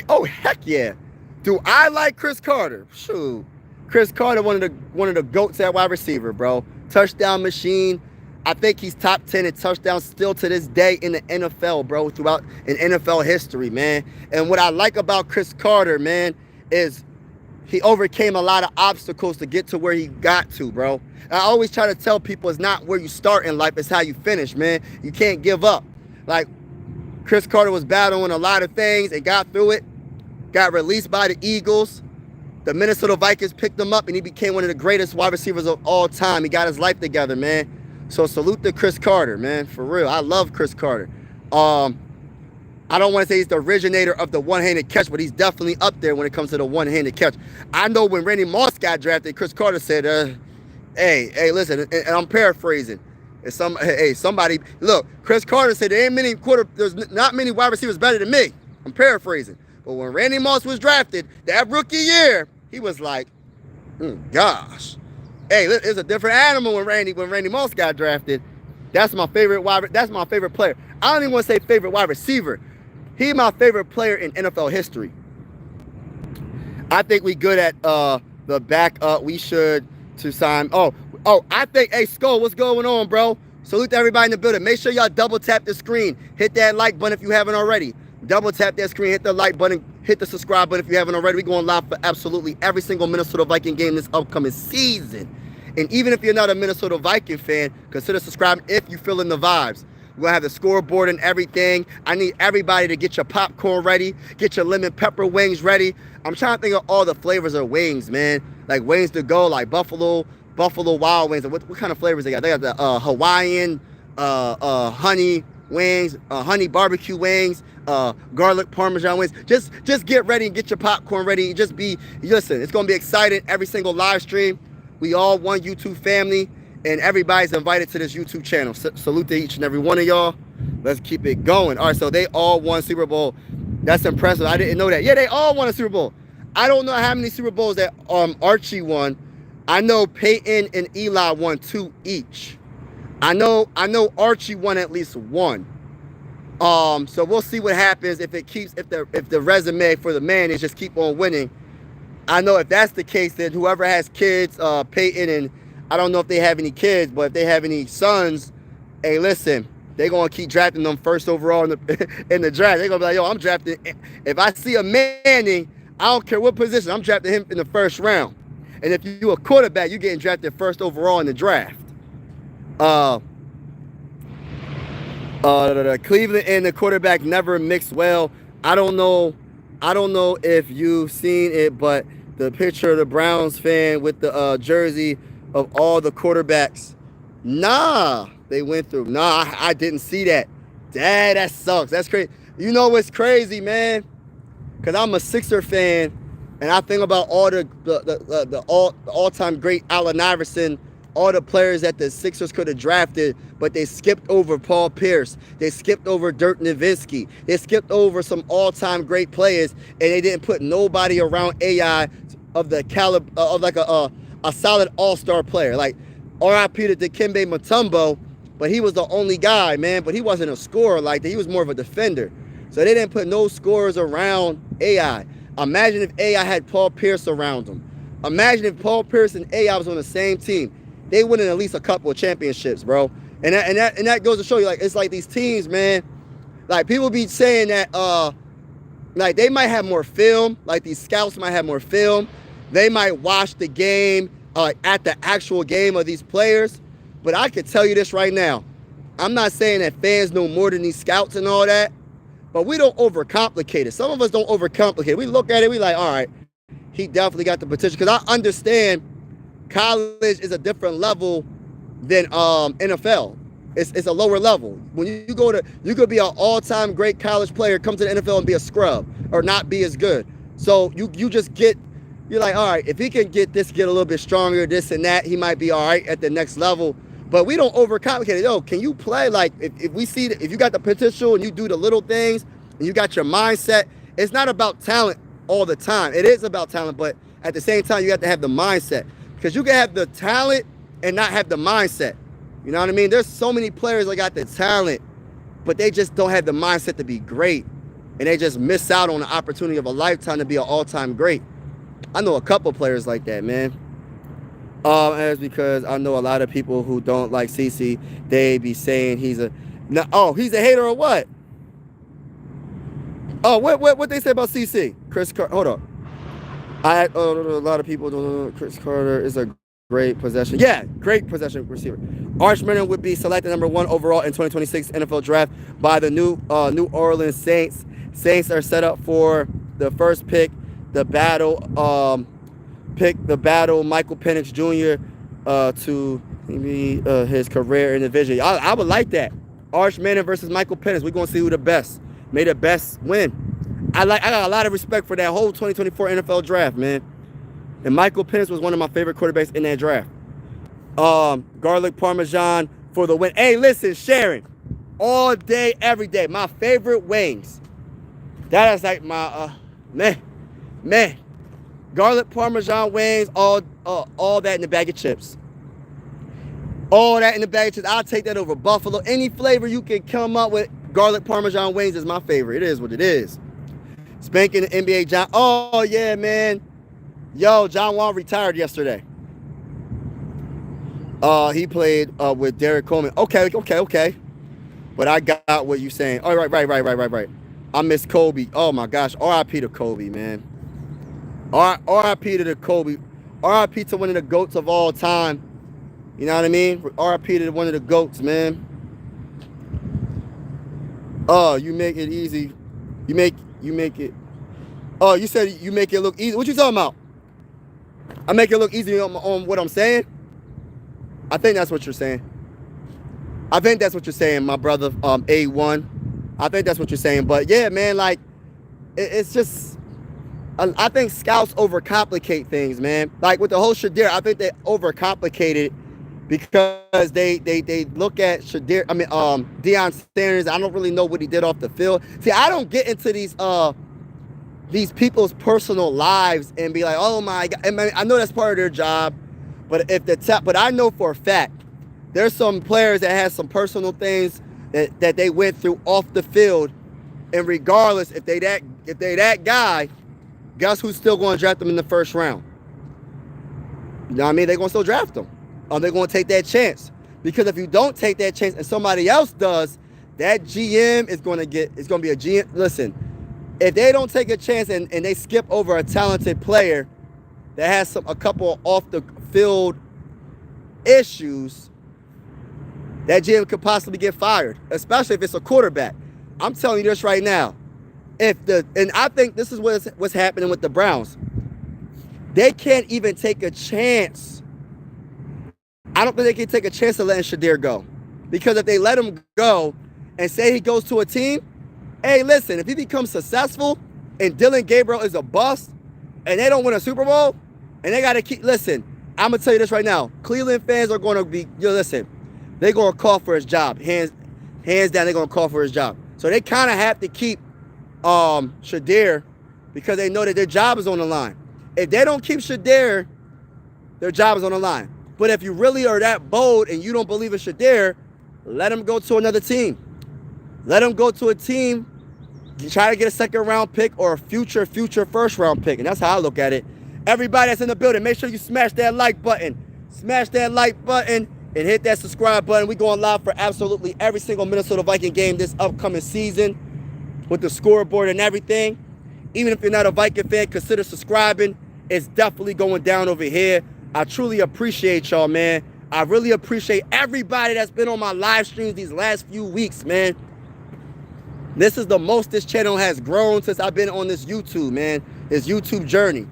Oh, heck yeah. Do I like Chris Carter? Shoot. Chris Carter, one of the GOATs at wide receiver, bro. Touchdown machine. I think he's top 10 in touchdowns still to this day in the NFL, bro, throughout in NFL history, man. And what I like about Chris Carter, man, is he overcame a lot of obstacles to get to where he got to, bro. I always try to tell people it's not where you start in life, it's how you finish, man. You can't give up. Like, Chris Carter was battling a lot of things and got through it, got released by the Eagles. The Minnesota Vikings picked him up, and he became one of the greatest wide receivers of all time. He got his life together, man. So salute to Chris Carter, man, for real. I love Chris Carter. I don't want to say he's the originator of the one-handed catch, but he's definitely up there when it comes to the one-handed catch. I know when Randy Moss got drafted, Chris Carter said, hey, listen, and I'm paraphrasing. Somebody, look, Chris Carter said there's not many wide receivers better than me. I'm paraphrasing. But when Randy Moss was drafted, that rookie year, he was like, gosh. Hey, it's a different animal when Randy Moss got drafted. That's my favorite player. I don't even want to say favorite wide receiver. He's my favorite player in NFL history. I think we good at the backup. We should to sign. I think, hey, Skull, what's going on, bro? Salute to everybody in the building. Make sure y'all double tap the screen. Hit that like button if you haven't already. Double tap that screen, hit the like button, hit the subscribe button if you haven't already. We're going live for absolutely every single Minnesota Viking game this upcoming season. And even if you're not a Minnesota Viking fan, consider subscribing if you're feeling the vibes. We're going to have the scoreboard and everything. I need everybody to get your popcorn ready, get your lemon pepper wings ready. I'm trying to think of all the flavors of wings, man. Like wings to go, like Buffalo Wild Wings. What kind of flavors they got? They got the Hawaiian, honey wings, honey barbecue wings, garlic Parmesan wings. Just get ready and get your popcorn ready. Listen, it's going to be exciting. Every single live stream. We all one YouTube family, and everybody's invited to this YouTube channel. Salute to each and every one of y'all. Let's keep it going. All right, so they all won Super Bowl. That's impressive. I didn't know that. Yeah, they all won a Super Bowl. I don't know how many Super Bowls that Archie won. I know Peyton and Eli won 2 each. I know Archie won at least 1. So we'll see what happens if the resume for the man is just keep on winning. I know if that's the case, then whoever has kids, Peyton, and I don't know if they have any kids, but if they have any sons, hey, listen, they're going to keep drafting them first overall in the draft. They're going to be like, yo, I'm drafting. If I see a Manning, I don't care what position, I'm drafting him in the first round. And if you're a quarterback, you're getting drafted first overall in the draft. Cleveland and the quarterback never mixed well. I don't know. I don't know if you've seen it, but the picture of the Browns fan with the jersey of all the quarterbacks. Nah, they went through. Nah, I didn't see that. Dad, that sucks. That's crazy. You know what's crazy, man? Because I'm a Sixer fan, and I think about all the all-time great Allen Iverson, all the players that the Sixers could have drafted, but they skipped over Paul Pierce. They skipped over Dirk Nowitzki. They skipped over some all-time great players, and they didn't put nobody around AI of the caliber of like a solid all-star player. Like R.I.P. to Dikembe Mutombo, but he was the only guy, man. But he wasn't a scorer like that. He was more of a defender. So they didn't put no scorers around AI. Imagine if AI had Paul Pierce around him. Imagine if Paul Pierce and AI was on the same team. They win at least a couple of championships, bro. And that goes to show you, like, it's like these teams, man. Like, people be saying that, like, they might have more film. Like, these scouts might have more film. They might watch the game at the actual game of these players. But I can tell you this right now. I'm not saying that fans know more than these scouts and all that. But we don't overcomplicate it. Some of us don't overcomplicate it. We look at it, we like, all right, he definitely got the potential. Because I understand college is a different level than NFL. It's a lower level. When you go to, you could be an all-time great college player, come to the NFL and be a scrub or not be as good. So you just get, you're like, all right, if he can get a little bit stronger, this and that, he might be all right at the next level. But we don't overcomplicate it. Yo, can you play? Like, if we see that, if you got the potential and you do the little things and you got your mindset, it's not about talent all the time. It is about talent, but at the same time, you have to have the mindset. Because you can have the talent and not have the mindset. You know what I mean? There's so many players that got the talent, but they just don't have the mindset to be great. And they just miss out on the opportunity of a lifetime to be an all-time great. I know a couple players like that, man. As because I know a lot of people who don't like CC, they be saying he's a hater or what? Oh, what they say about CC? Chris Carter, hold on. A lot of people don't know Chris Carter is a great possession. Yeah, great possession receiver. Arch Manning would be selected number 1 overall in 2026 NFL draft by the New Orleans Saints. Saints are set up for the first pick, the battle. Michael Penix Jr. To maybe his career in the division. I would like that. Arch Manning versus Michael Penix. We're gonna see who the best. May the best win. I got a lot of respect for that whole 2024 NFL draft, man. And Michael Penix was one of my favorite quarterbacks in that draft. Garlic Parmesan for the win. Hey, listen, Sharon. All day, every day. My favorite wings. That is like my man. Garlic Parmesan wings, all that in the bag of chips. All that in the bag of chips. I'll take that over buffalo. Any flavor you can come up with, garlic Parmesan wings is my favorite. It is what it is. Spanking the NBA John. Oh, yeah, man. Yo, John Wall retired yesterday. He played with Derek Coleman. Okay. But I got what you're saying. Oh, right. I miss Kobe. Oh, my gosh. R.I.P. to Kobe, man. R.I.P. to the Kobe. R.I.P. to one of the GOATs of all time. You know what I mean? R.I.P. to one of the GOATs, man. Oh, you make it easy. You make it. Oh, you said you make it look easy. What you talking about? I make it look easy on what I'm saying? I think that's what you're saying. I think that's what you're saying, my brother, A1. I think that's what you're saying. But, yeah, man, like, it's just... I think scouts overcomplicate things, man. Like with the whole Shedeur, I think they overcomplicate it because they look at Shedeur. I mean, Deion Sanders. I don't really know what he did off the field. See, I don't get into these people's personal lives and be like, oh my God. I know that's part of their job, but but I know for a fact there's some players that have some personal things that they went through off the field, and regardless if they that guy. Guess who's still going to draft them in the first round? You know what I mean? They're going to still draft them. Or they're going to take that chance. Because if you don't take that chance and somebody else does, that GM is going to be a GM. Listen, if they don't take a chance and they skip over a talented player that has a couple off the field issues, that GM could possibly get fired, especially if it's a quarterback. I'm telling you this right now. And I think this is what's happening with the Browns. They can't even take a chance. I don't think they can take a chance of letting Shedeur go. Because if they let him go and say he goes to a team, hey, listen, if he becomes successful and Dylan Gabriel is a bust and they don't win a Super Bowl and they got to keep, listen, I'm going to tell you this right now. Cleveland fans are going to be, listen, they're going to call for his job. Hands down, they're going to call for his job. So they kind of have to keep Shedeur because they know that their job is on the line. If they don't keep Shedeur, their job is on the line. But if you really are that bold and you don't believe in Shedeur, let him go to another team. Let him go to a team, try to get a second-round pick or a future first-round pick. And that's how I look at it. Everybody that's in the building, make sure you smash that like button. Smash that like button and hit that subscribe button. We're going live for absolutely every single Minnesota Viking game this upcoming season with the scoreboard and everything. Even if you're not a Viking fan, consider subscribing. It's definitely going down over here. I truly appreciate y'all, man. I really appreciate everybody that's been on my live streams these last few weeks, man. This is the most this channel has grown since I've been on this YouTube, man. This YouTube journey.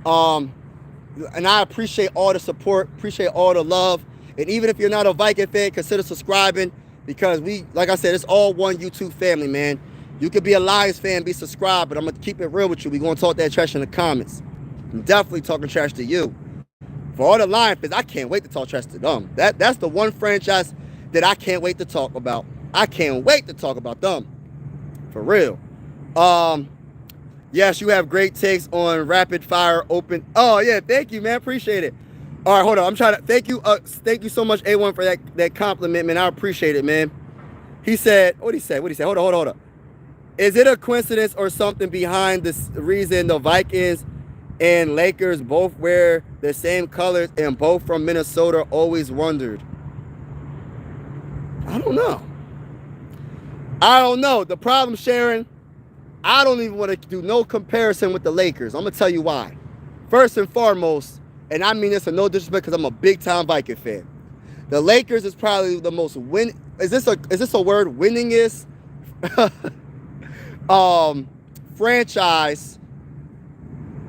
And I appreciate all the support, appreciate all the love. And even if you're not a Viking fan, consider subscribing because like I said, it's all one YouTube family, man. You could be a Lions fan, be subscribed, but I'm going to keep it real with you. We're going to talk that trash in the comments. I'm definitely talking trash to you. For all the Lions fans, I can't wait to talk trash to them. That's the one franchise that I can't wait to talk about. I can't wait to talk about them. For real. Yes, you have great takes on rapid fire open. Oh, yeah, thank you, man. Appreciate it. All right, hold on. I'm trying to thank you so much, A1, for that compliment, man. I appreciate it, man. He said, what did he say? Hold on. Is it a coincidence or something behind this reason the Vikings and Lakers both wear the same colors and both from Minnesota? Always wondered. I don't know. The problem, Sharon, I don't even want to do no comparison with the Lakers. I'm going to tell you why. First and foremost, and I mean this in no disrespect because I'm a big-time Viking fan. The Lakers is probably the most is this a word? Winningest franchise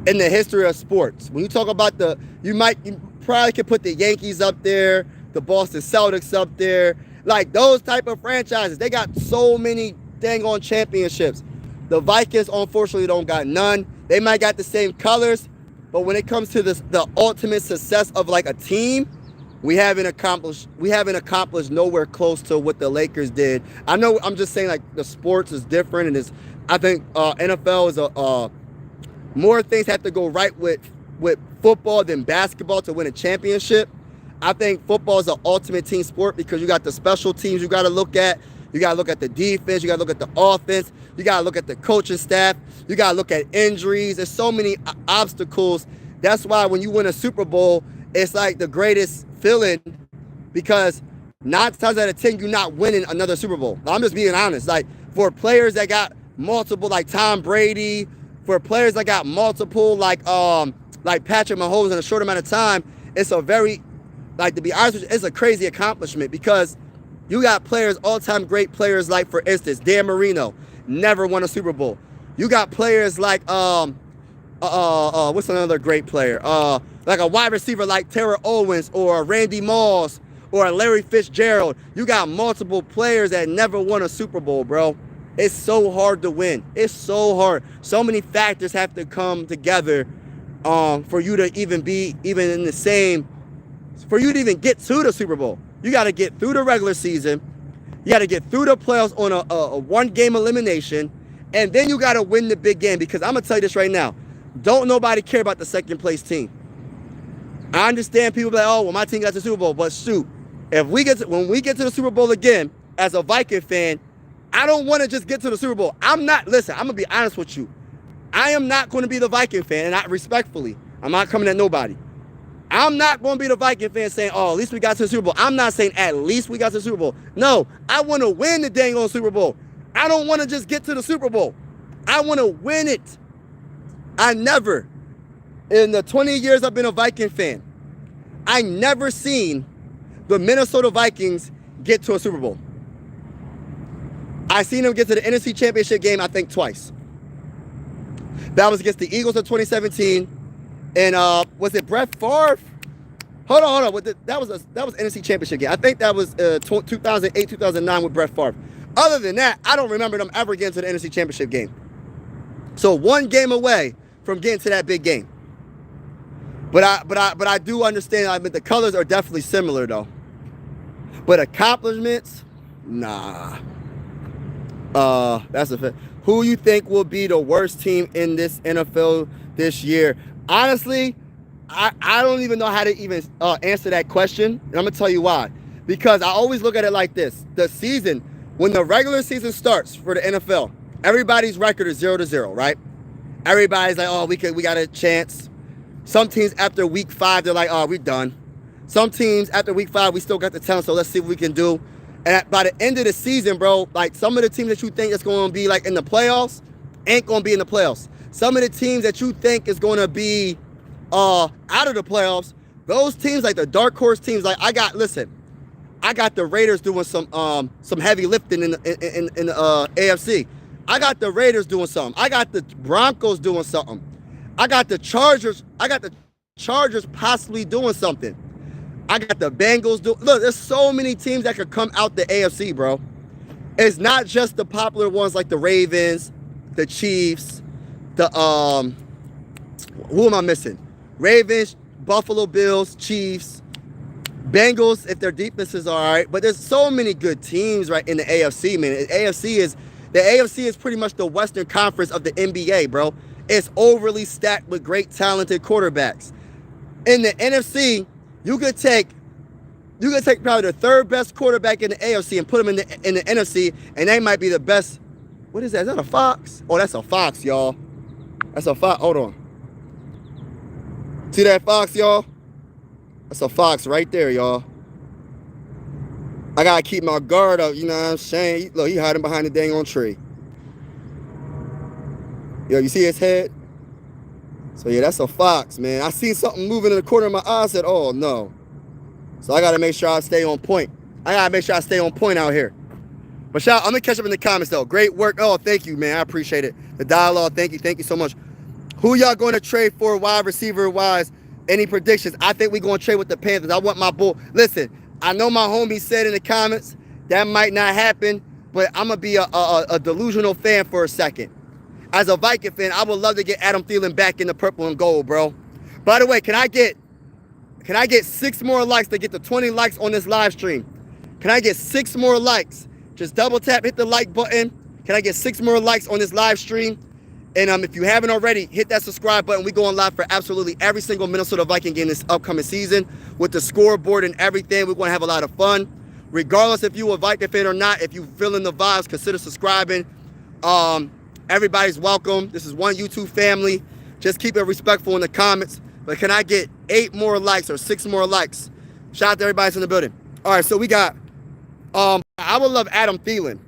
in the history of sports. When you talk about you probably could put the Yankees up there, the Boston Celtics up there, like those type of franchises. They got so many dang on championships. The Vikings, unfortunately, don't got none. They might got the same colors, but when it comes to the ultimate success of like a team, we haven't accomplished nowhere close to what the Lakers did. I know I'm just saying like the sports is different, and I think NFL is more things have to go right with football than basketball to win a championship. I think football is an ultimate team sport because you got the special teams you got to look at. You got to look at the defense. You got to look at the offense. You got to look at the coaching staff. You got to look at injuries. There's so many obstacles. That's why when you win a Super Bowl, it's like the greatest feeling because 9 times out of 10, you're not winning another Super Bowl. I'm just being honest. Like for players that got multiple, like Tom Brady, for players that got multiple, like Patrick Mahomes in a short amount of time, it's a very, like to be honest with you, it's a crazy accomplishment because you got players, all-time great players like, for instance, Dan Marino, never won a Super Bowl. You got players like, what's another great player? Like a wide receiver like Terrell Owens or Randy Moss or Larry Fitzgerald. You got multiple players that never won a Super Bowl, bro. It's so hard to win. It's so hard. So many factors have to come together for you to even be in the same, for you to even get to the Super Bowl. You got to get through the regular season. You got to get through the playoffs on a one-game elimination. And then you got to win the big game because I'm going to tell you this right now. Don't nobody care about the second-place team. I understand people be like, oh, well, my team got to the Super Bowl. But shoot, when we get to the Super Bowl again, as a Viking fan, I don't want to just get to the Super Bowl. Listen, I'm going to be honest with you. I am not going to be the Viking fan, and respectfully, I'm not coming at nobody. I'm not going to be the Viking fan saying, oh, at least we got to the Super Bowl. I'm not saying at least we got to the Super Bowl. No, I want to win the dang on Super Bowl. I don't want to just get to the Super Bowl. I want to win it. I never, in the 20 years I've been a Viking fan, I never seen the Minnesota Vikings get to a Super Bowl. I seen them get to the NFC Championship game, I think, twice. That was against the Eagles in 2017. And was it Brett Favre? Hold on. That was NFC Championship game. I think that was 2008, 2009 with Brett Favre. Other than that, I don't remember them ever getting to the NFC Championship game. So one game away from getting to that big game. But I do understand. I mean, the colors are definitely similar though. But accomplishments, nah. That's a fact. Who you think will be the worst team in this NFL this year? Honestly, I don't even know how to even answer that question. And I'm going to tell you why. Because I always look at it like this. The season, when the regular season starts for the NFL, everybody's record is 0-0, right? Everybody's like, oh, we got a chance. Some teams after week 5, they're like, oh, we're done. Some teams after week 5, we still got the talent, so let's see what we can do. And by the end of the season, bro, like some of the teams that you think is going to be like in the playoffs ain't going to be in the playoffs. Some of the teams that you think is going to be out of the playoffs, those teams like the dark horse teams, like I got the Raiders doing some heavy lifting in the AFC. I got the Raiders doing something. I got the Broncos doing something. I got the Chargers possibly doing something. I got the Bengals doing. Look, there's so many teams that could come out the AFC, bro. It's not just the popular ones like the Ravens, the Chiefs, the who am I missing? Ravens, Buffalo Bills, Chiefs, Bengals, if their defense is all right. But there's so many good teams right in the AFC, man. The AFC is pretty much the Western Conference of the NBA, bro. It's overly stacked with great talented quarterbacks. In the NFC, you could take probably the third best quarterback in the AFC and put him in the NFC, and they might be the best. What is that? Is that a fox? Oh, that's a fox, y'all. That's a fox. Hold on. See that fox, y'all? That's a fox right there, y'all. I gotta keep my guard up, you know what I'm saying? Look, he hiding behind the dang on tree. Yo, you see his head? So yeah, that's a fox, man. I seen something moving in the corner of my eye. I said, oh no. So I gotta make sure I stay on point. Out here. But I'm gonna catch up in the comments though. Great work. Oh, thank you, man. I appreciate it. The dialogue. Thank you so much. Who y'all going to trade for wide receiver wise? Any predictions? I think we're going to trade with the Panthers. I want my bull. Listen, I know my homie said in the comments that might not happen, but I'm going to be a delusional fan for a second. As a Viking fan, I would love to get Adam Thielen back in the purple and gold, bro. By the way, can I get 6 more likes to get to 20 likes on this live stream? Can I get 6 more likes? Just double tap, hit the like button. Can I get 6 more likes on this live stream? And if you haven't already, hit that subscribe button. We're going live for absolutely every single Minnesota Viking game this upcoming season with the scoreboard and everything. We're going to have a lot of fun. Regardless if you're a Viking fan or not, if you're feeling the vibes, consider subscribing. Everybody's welcome. This is one YouTube family. Just keep it respectful in the comments. But can I get 8 more likes or 6 more likes? Shout out to everybody in the building. All right, so we got, I would love Adam Thielen.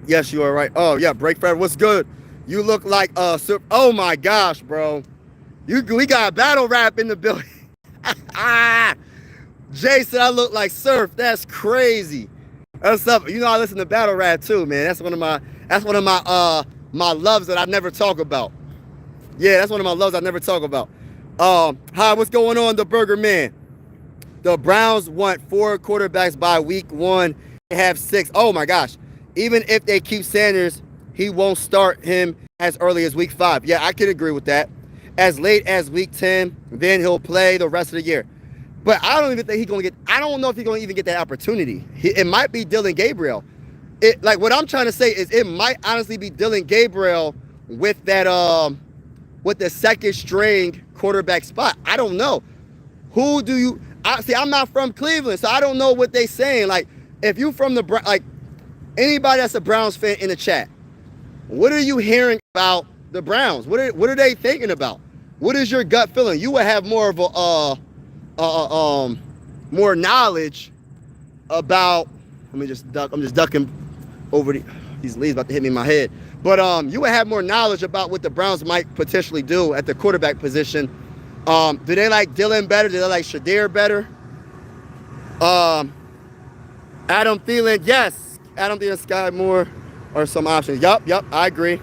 Yes, you are right. Oh, yeah, Break Forever. What's good? You look like oh my gosh, bro. We got battle rap in the building. Jay said I look like Surf. That's crazy. That's up. You know I listen to battle rap too, man. That's one of my my loves that I never talk about. Yeah, that's one of my loves I never talk about. Hi, what's going on, the Burger Man? The Browns want 4 quarterbacks by week 1. They have 6. Oh my gosh. Even if they keep Sanders, he won't start him as early as week 5. Yeah, I could agree with that. As late as week 10, then he'll play the rest of the year. But I don't even think I don't know if he's going to even get that opportunity. It might be Dylan Gabriel. What I'm trying to say is it might honestly be Dylan Gabriel with that, with the second string quarterback spot. I don't know. Who do you, I'm not from Cleveland, so I don't know what they saying. Like, if you from anybody that's a Browns fan in the chat, what are you hearing about the Browns? What are they thinking about? What is your gut feeling? You would have more of more knowledge about. Let me just duck. I'm just ducking over these leaves about to hit me in my head. But you would have more knowledge about what the Browns might potentially do at the quarterback position. Do they like Dylan better? Do they like Shedeur better? Adam Thielen, yes. Adam Thielen, Sky Moore are some options. Yup, I agree.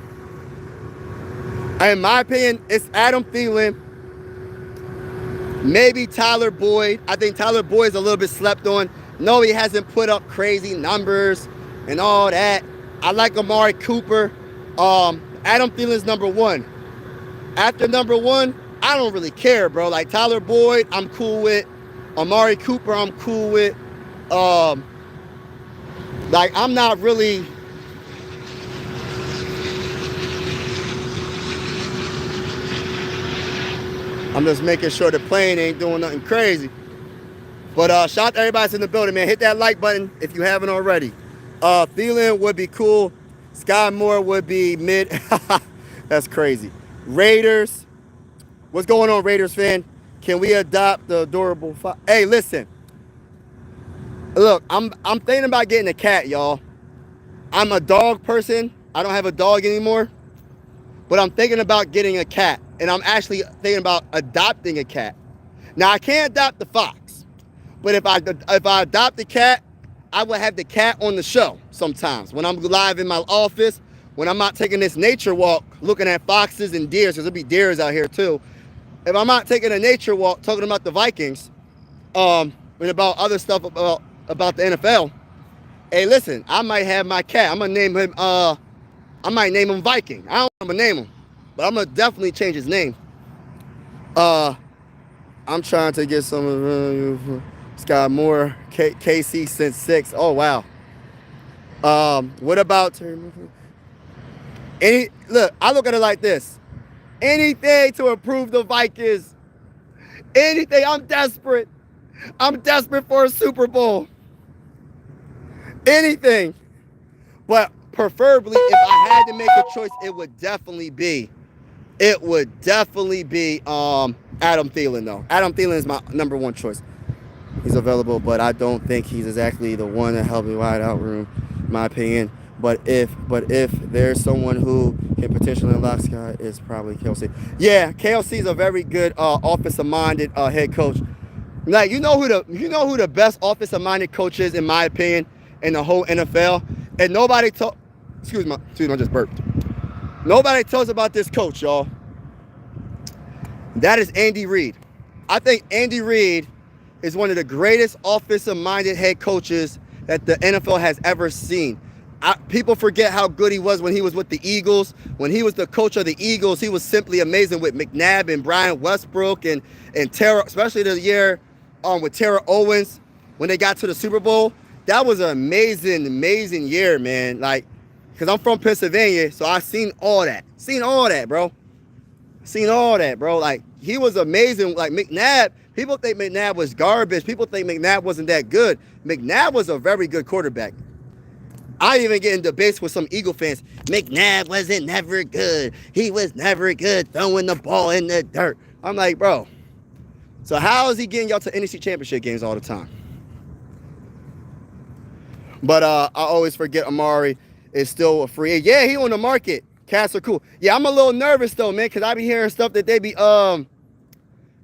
In my opinion, it's Adam Thielen, maybe Tyler Boyd. I think Tyler Boyd's a little bit slept on. No, he hasn't put up crazy numbers and all that. I like Amari Cooper. Adam Thielen's number one. After number one, I don't really care, bro. Like Tyler Boyd, I'm cool with. Amari Cooper, I'm cool with. Like I'm not really. I'm just making sure the plane ain't doing nothing crazy. But shout out to everybody that's in the building, man. Hit that like button if you haven't already. Thielen would be cool. Sky Moore would be mid. That's crazy. Raiders. What's going on, Raiders fan? Can we adopt the adorable? Hey, listen. Look, I'm thinking about getting a cat, y'all. I'm a dog person. I don't have a dog anymore. But I'm thinking about getting a cat. And I'm actually thinking about adopting a cat. Now, I can't adopt the fox. But if I adopt the cat, I will have the cat on the show sometimes. When I'm live in my office, when I'm not taking this nature walk, looking at foxes and deers, because there'll be deers out here too. If I'm not taking a nature walk, talking about the Vikings, and about other stuff about the NFL, hey, listen, I might have my cat. I'm gonna name him. I might name him Viking. I don't know what I'm gonna name him, but I'm gonna definitely change his name. I'm trying to get some of Sky Moore, KC since 6. Oh wow. What about look? I look at it like this. Anything to improve the Vikings. Anything. I'm desperate. I'm desperate for a Super Bowl. Anything. But preferably, if I had to make a choice, it would definitely be Adam Thielen, though. Adam Thielen is my number one choice. He's available, but I don't think he's exactly the one that helped me wide out room, in my opinion. But if there's someone who can potentially unlock Sky, it's probably KLC. Yeah, KLC is a very good offensive-minded head coach. Like you know who the best offensive-minded coach is, in my opinion, in the whole NFL. And nobody talk. Excuse me, I just burped. Nobody tells about this coach, y'all. That is Andy Reid. I think Andy Reid is one of the greatest offensive-minded head coaches that the NFL has ever seen. People forget how good he was when he was with the Eagles. When he was the coach of the Eagles, he was simply amazing with McNabb and Brian Westbrook and Tara, especially the year with Tara Owens when they got to the Super Bowl. That was an amazing year, man. Like, because I'm from Pennsylvania, so I seen all that. Seen all that, bro. Like, he was amazing. Like, McNabb, people think McNabb was garbage. People think McNabb wasn't that good. McNabb was a very good quarterback. I even get in debates with some Eagle fans. McNabb wasn't never good. He was never good throwing the ball in the dirt. I'm like, bro, so how is he getting y'all to NFC Championship games all the time? But I always forget Amari is still a free agent. Yeah, he on the market. Cats are cool. Yeah, I'm a little nervous though, man, because I be hearing stuff that they be all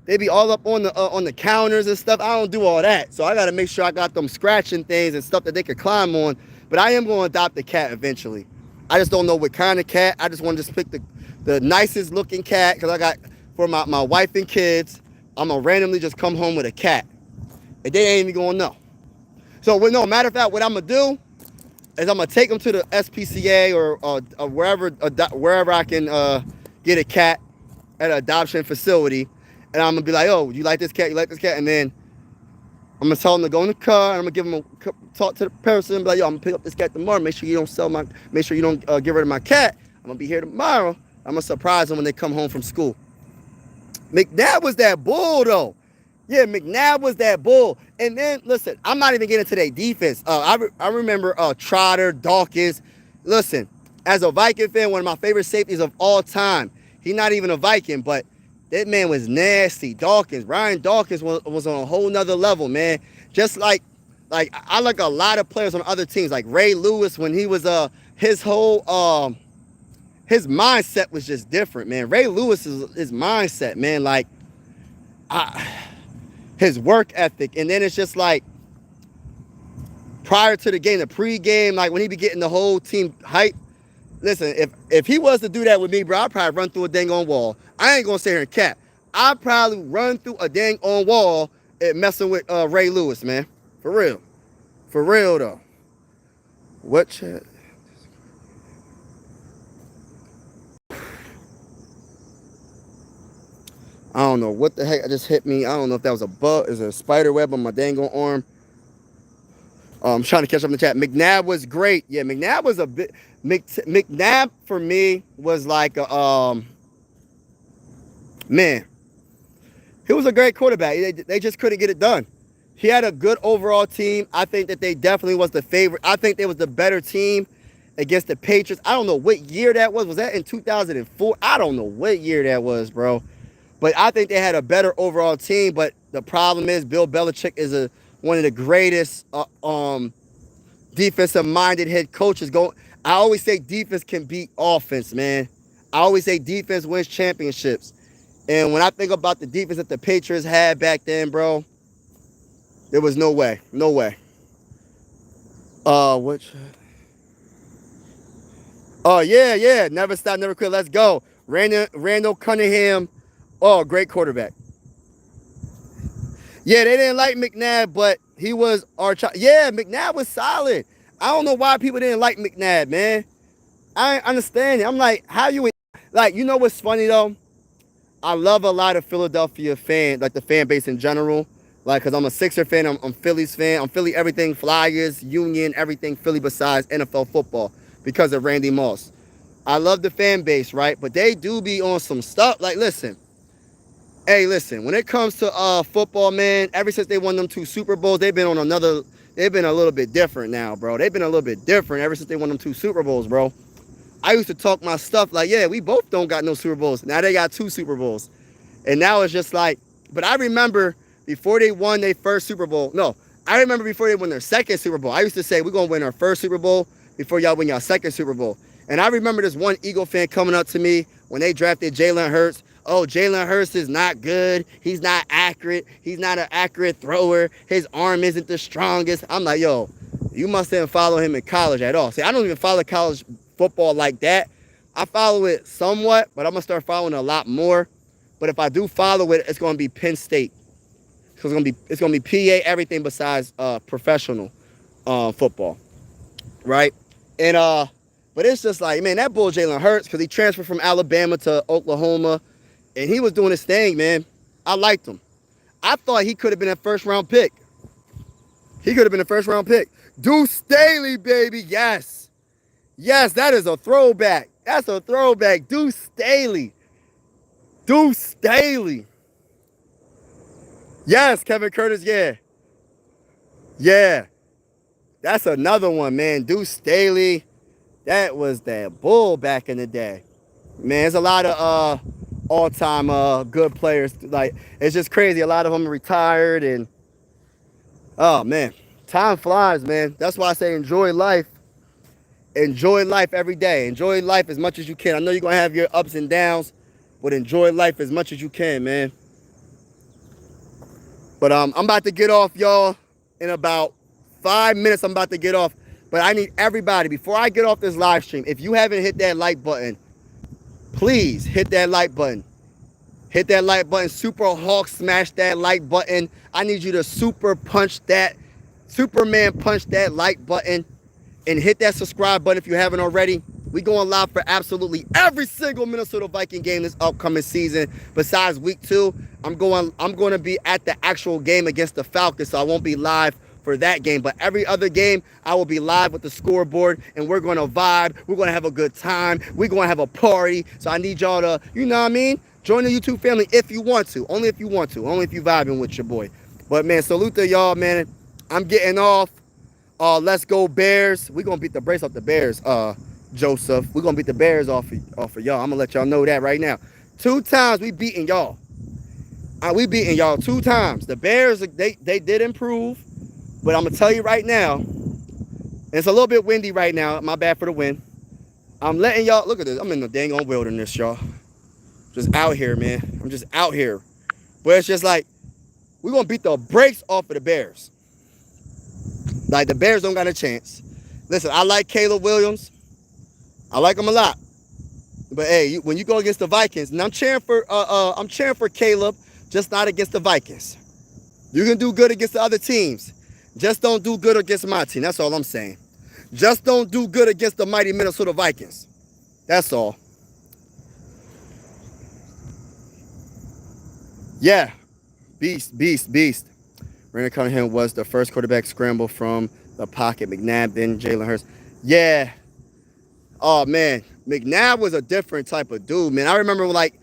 up on the counters and stuff. I don't do all that, so I got to make sure I got them scratching things and stuff that they could climb on. But I am going to adopt a cat eventually. I just don't know what kind of cat. I just want to just pick the nicest looking cat because I got for my wife and kids. I'm going to randomly just come home with a cat. And they ain't even going to know. So, no, matter of fact, what I'm going to do is I'm going to take them to the SPCA or wherever I can get a cat at an adoption facility. And I'm going to be like, oh, you like this cat? You like this cat? And then I'm going to tell them to go in the car. And I'm going to give them talk to the person and be like, yo, I'm going to pick up this cat tomorrow. Make sure you don't get rid of my cat. I'm going to be here tomorrow. I'm going to surprise them when they come home from school. McNabb was that bull, though. Yeah, McNabb was that bull. And then, listen, I'm not even getting to their defense. I remember Trotter, Dawkins. Listen, as a Viking fan, one of my favorite safeties of all time. He's not even a Viking, but that man was nasty. Ryan Dawkins was on a whole nother level, man. Just like I like a lot of players on other teams, like Ray Lewis when he was his whole his mindset was just different, man. Ray Lewis his mindset, man, like his work ethic. And then it's just like prior to the game, the pregame, like when he be getting the whole team hype, listen, if he was to do that with me, bro, I'd probably run through a dang on wall. I ain't gonna sit here and cap. I'd probably run through a dang on wall and messing with Ray Lewis, man. For real. For real though. What chat? I don't know what the heck just hit me. I don't know if that was a bug. Is it a spider web on my dang on arm? I'm trying to catch up in the chat. McNabb was great. Yeah, McNabb was a bit. McNabb for me was like a man. He was a great quarterback. They just couldn't get it done. He had a good overall team. I think that they definitely was the favorite. I think they was the better team against the Patriots. I don't know what year that was. Was that in 2004? I don't know what year that was, bro. But I think they had a better overall team. But the problem is Bill Belichick is one of the greatest defensive-minded head coaches. I always say defense can beat offense, man. I always say defense wins championships. And when I think about the defense that the Patriots had back then, bro, there was no way. No way. Which? Oh, yeah. Never stop, never quit. Let's go. Randall Cunningham. Oh, great quarterback. Yeah, they didn't like McNabb, but he was our child. Yeah, McNabb was solid. I don't know why people didn't like McNabb, man. I ain't understand it. I'm like, how you... Like, you know what's funny, though? I love a lot of Philadelphia fans, like the fan base in general. Like, because I'm a Sixer fan, I'm Phillies fan. I'm Philly everything, Flyers, Union, everything Philly besides NFL football because of Randy Moss. I love the fan base, right? But they do be on some stuff. Like, listen. Hey, listen. When it comes to football, man, ever since they won them 2 Super Bowls, they've been a little bit different now, bro. They've been a little bit different ever since they won them 2 Super Bowls, bro. I used to talk my stuff like, yeah, we both don't got no Super Bowls. Now they got 2 Super Bowls. And now it's just like, but I remember before they won their first Super Bowl. No, I remember before they won their second Super Bowl. I used to say, we're going to win our first Super Bowl before y'all win y'all second Super Bowl. And I remember this one Eagle fan coming up to me when they drafted Jalen Hurts. Oh, Jalen Hurts is not good. He's not accurate. He's not an accurate thrower. His arm isn't the strongest. I'm like, yo, you must didn't follow him in college at all. See, I don't even follow college football like that. I follow it somewhat, but I'm going to start following a lot more. But if I do follow it, it's going to be Penn State. So it's going to be PA, everything besides professional football, right? And but it's just like, man, that bull Jalen Hurts, because he transferred from Alabama to Oklahoma, and he was doing his thing, man. I liked him. I thought he could have been a first-round pick. Deuce Staley, baby, yes. Yes, that is a throwback. That's a throwback. Deuce Staley. Yes, Kevin Curtis, yeah. Yeah. That's another one, man. Deuce Staley. That was that bull back in the day. Man, there's a lot of all-time good players. Like, it's just crazy. A lot of them are retired, and oh man, time flies, man. That's why I say enjoy life. Enjoy life every day. Enjoy life as much as you can. I know you're gonna have your ups and downs, but enjoy life as much as you can, man. But I'm about to get off, y'all. In about 5 minutes, I'm about to get off. But I need everybody, before I get off this live stream, if you haven't hit that like button, please hit that like button. Hit that like button. Super Hawk, smash that like button. I need you to Superman punch that like button. And hit that subscribe button if you haven't already. We going live for absolutely every single Minnesota Viking game this upcoming season. Besides week 2, I'm going to be at the actual game against the Falcons, so I won't be live for that game. But every other game, I will be live with the scoreboard, and we're going to vibe. We're going to have a good time. We're going to have a party. So I need y'all to, you know what I mean? Join the YouTube family if you want to. Only if you want to. Only if you vibing with your boy. But, man, salute to y'all, man. I'm getting off. Let's go Bears. We're going to beat the brace off the Bears, Joseph. We're going to beat the Bears off of y'all. I'm going to let y'all know that right now. 2 times we beating y'all. We beating y'all 2 times. The Bears, they did improve. But I'm going to tell you right now, it's a little bit windy right now. My bad for the wind. I'm letting y'all, look at this. I'm in the dang on wilderness, y'all. Just out here, man. I'm just out here. But it's just like, we're going to beat the brakes off of the Bears. Like, the Bears don't got a chance. Listen, I like Caleb Williams. I like him a lot. But hey, when you go against the Vikings, and I'm cheering for Caleb, just not against the Vikings. You can do good against the other teams. Just don't do good against my team. That's all I'm saying. Just don't do good against the mighty Minnesota Vikings. That's all. Yeah. Beast, beast, beast. Brandon Cunningham was the first quarterback scramble from the pocket. McNabb, then Jalen Hurts. Yeah. Oh, man. McNabb was a different type of dude, man. I remember like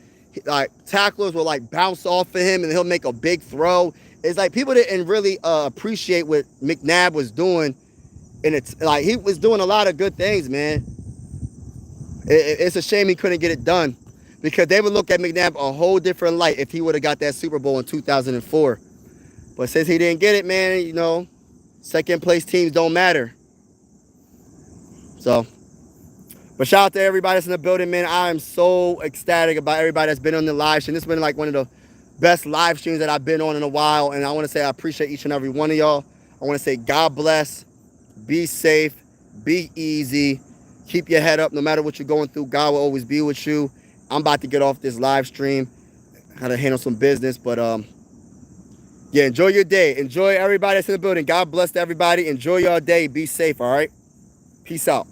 tacklers will like bounce off of him and he'll make a big throw. It's like people didn't really appreciate what McNabb was doing. And it's like he was doing a lot of good things, man. It's a shame he couldn't get it done because they would look at McNabb a whole different light if he would have got that Super Bowl in 2004. But since he didn't get it, man, you know, second place teams don't matter. So, but shout out to everybody that's in the building, man. I am so ecstatic about everybody that's been on the live stream. This has been like one of the best live streams that I've been on in a while. And I want to say I appreciate each and every one of y'all. I want to say God bless. Be safe. Be easy. Keep your head up no matter what you're going through. God will always be with you. I'm about to get off this live stream. I gotta handle some business, but yeah, enjoy your day. Enjoy everybody that's in the building. God bless everybody. Enjoy your day. Be safe, all right? Peace out.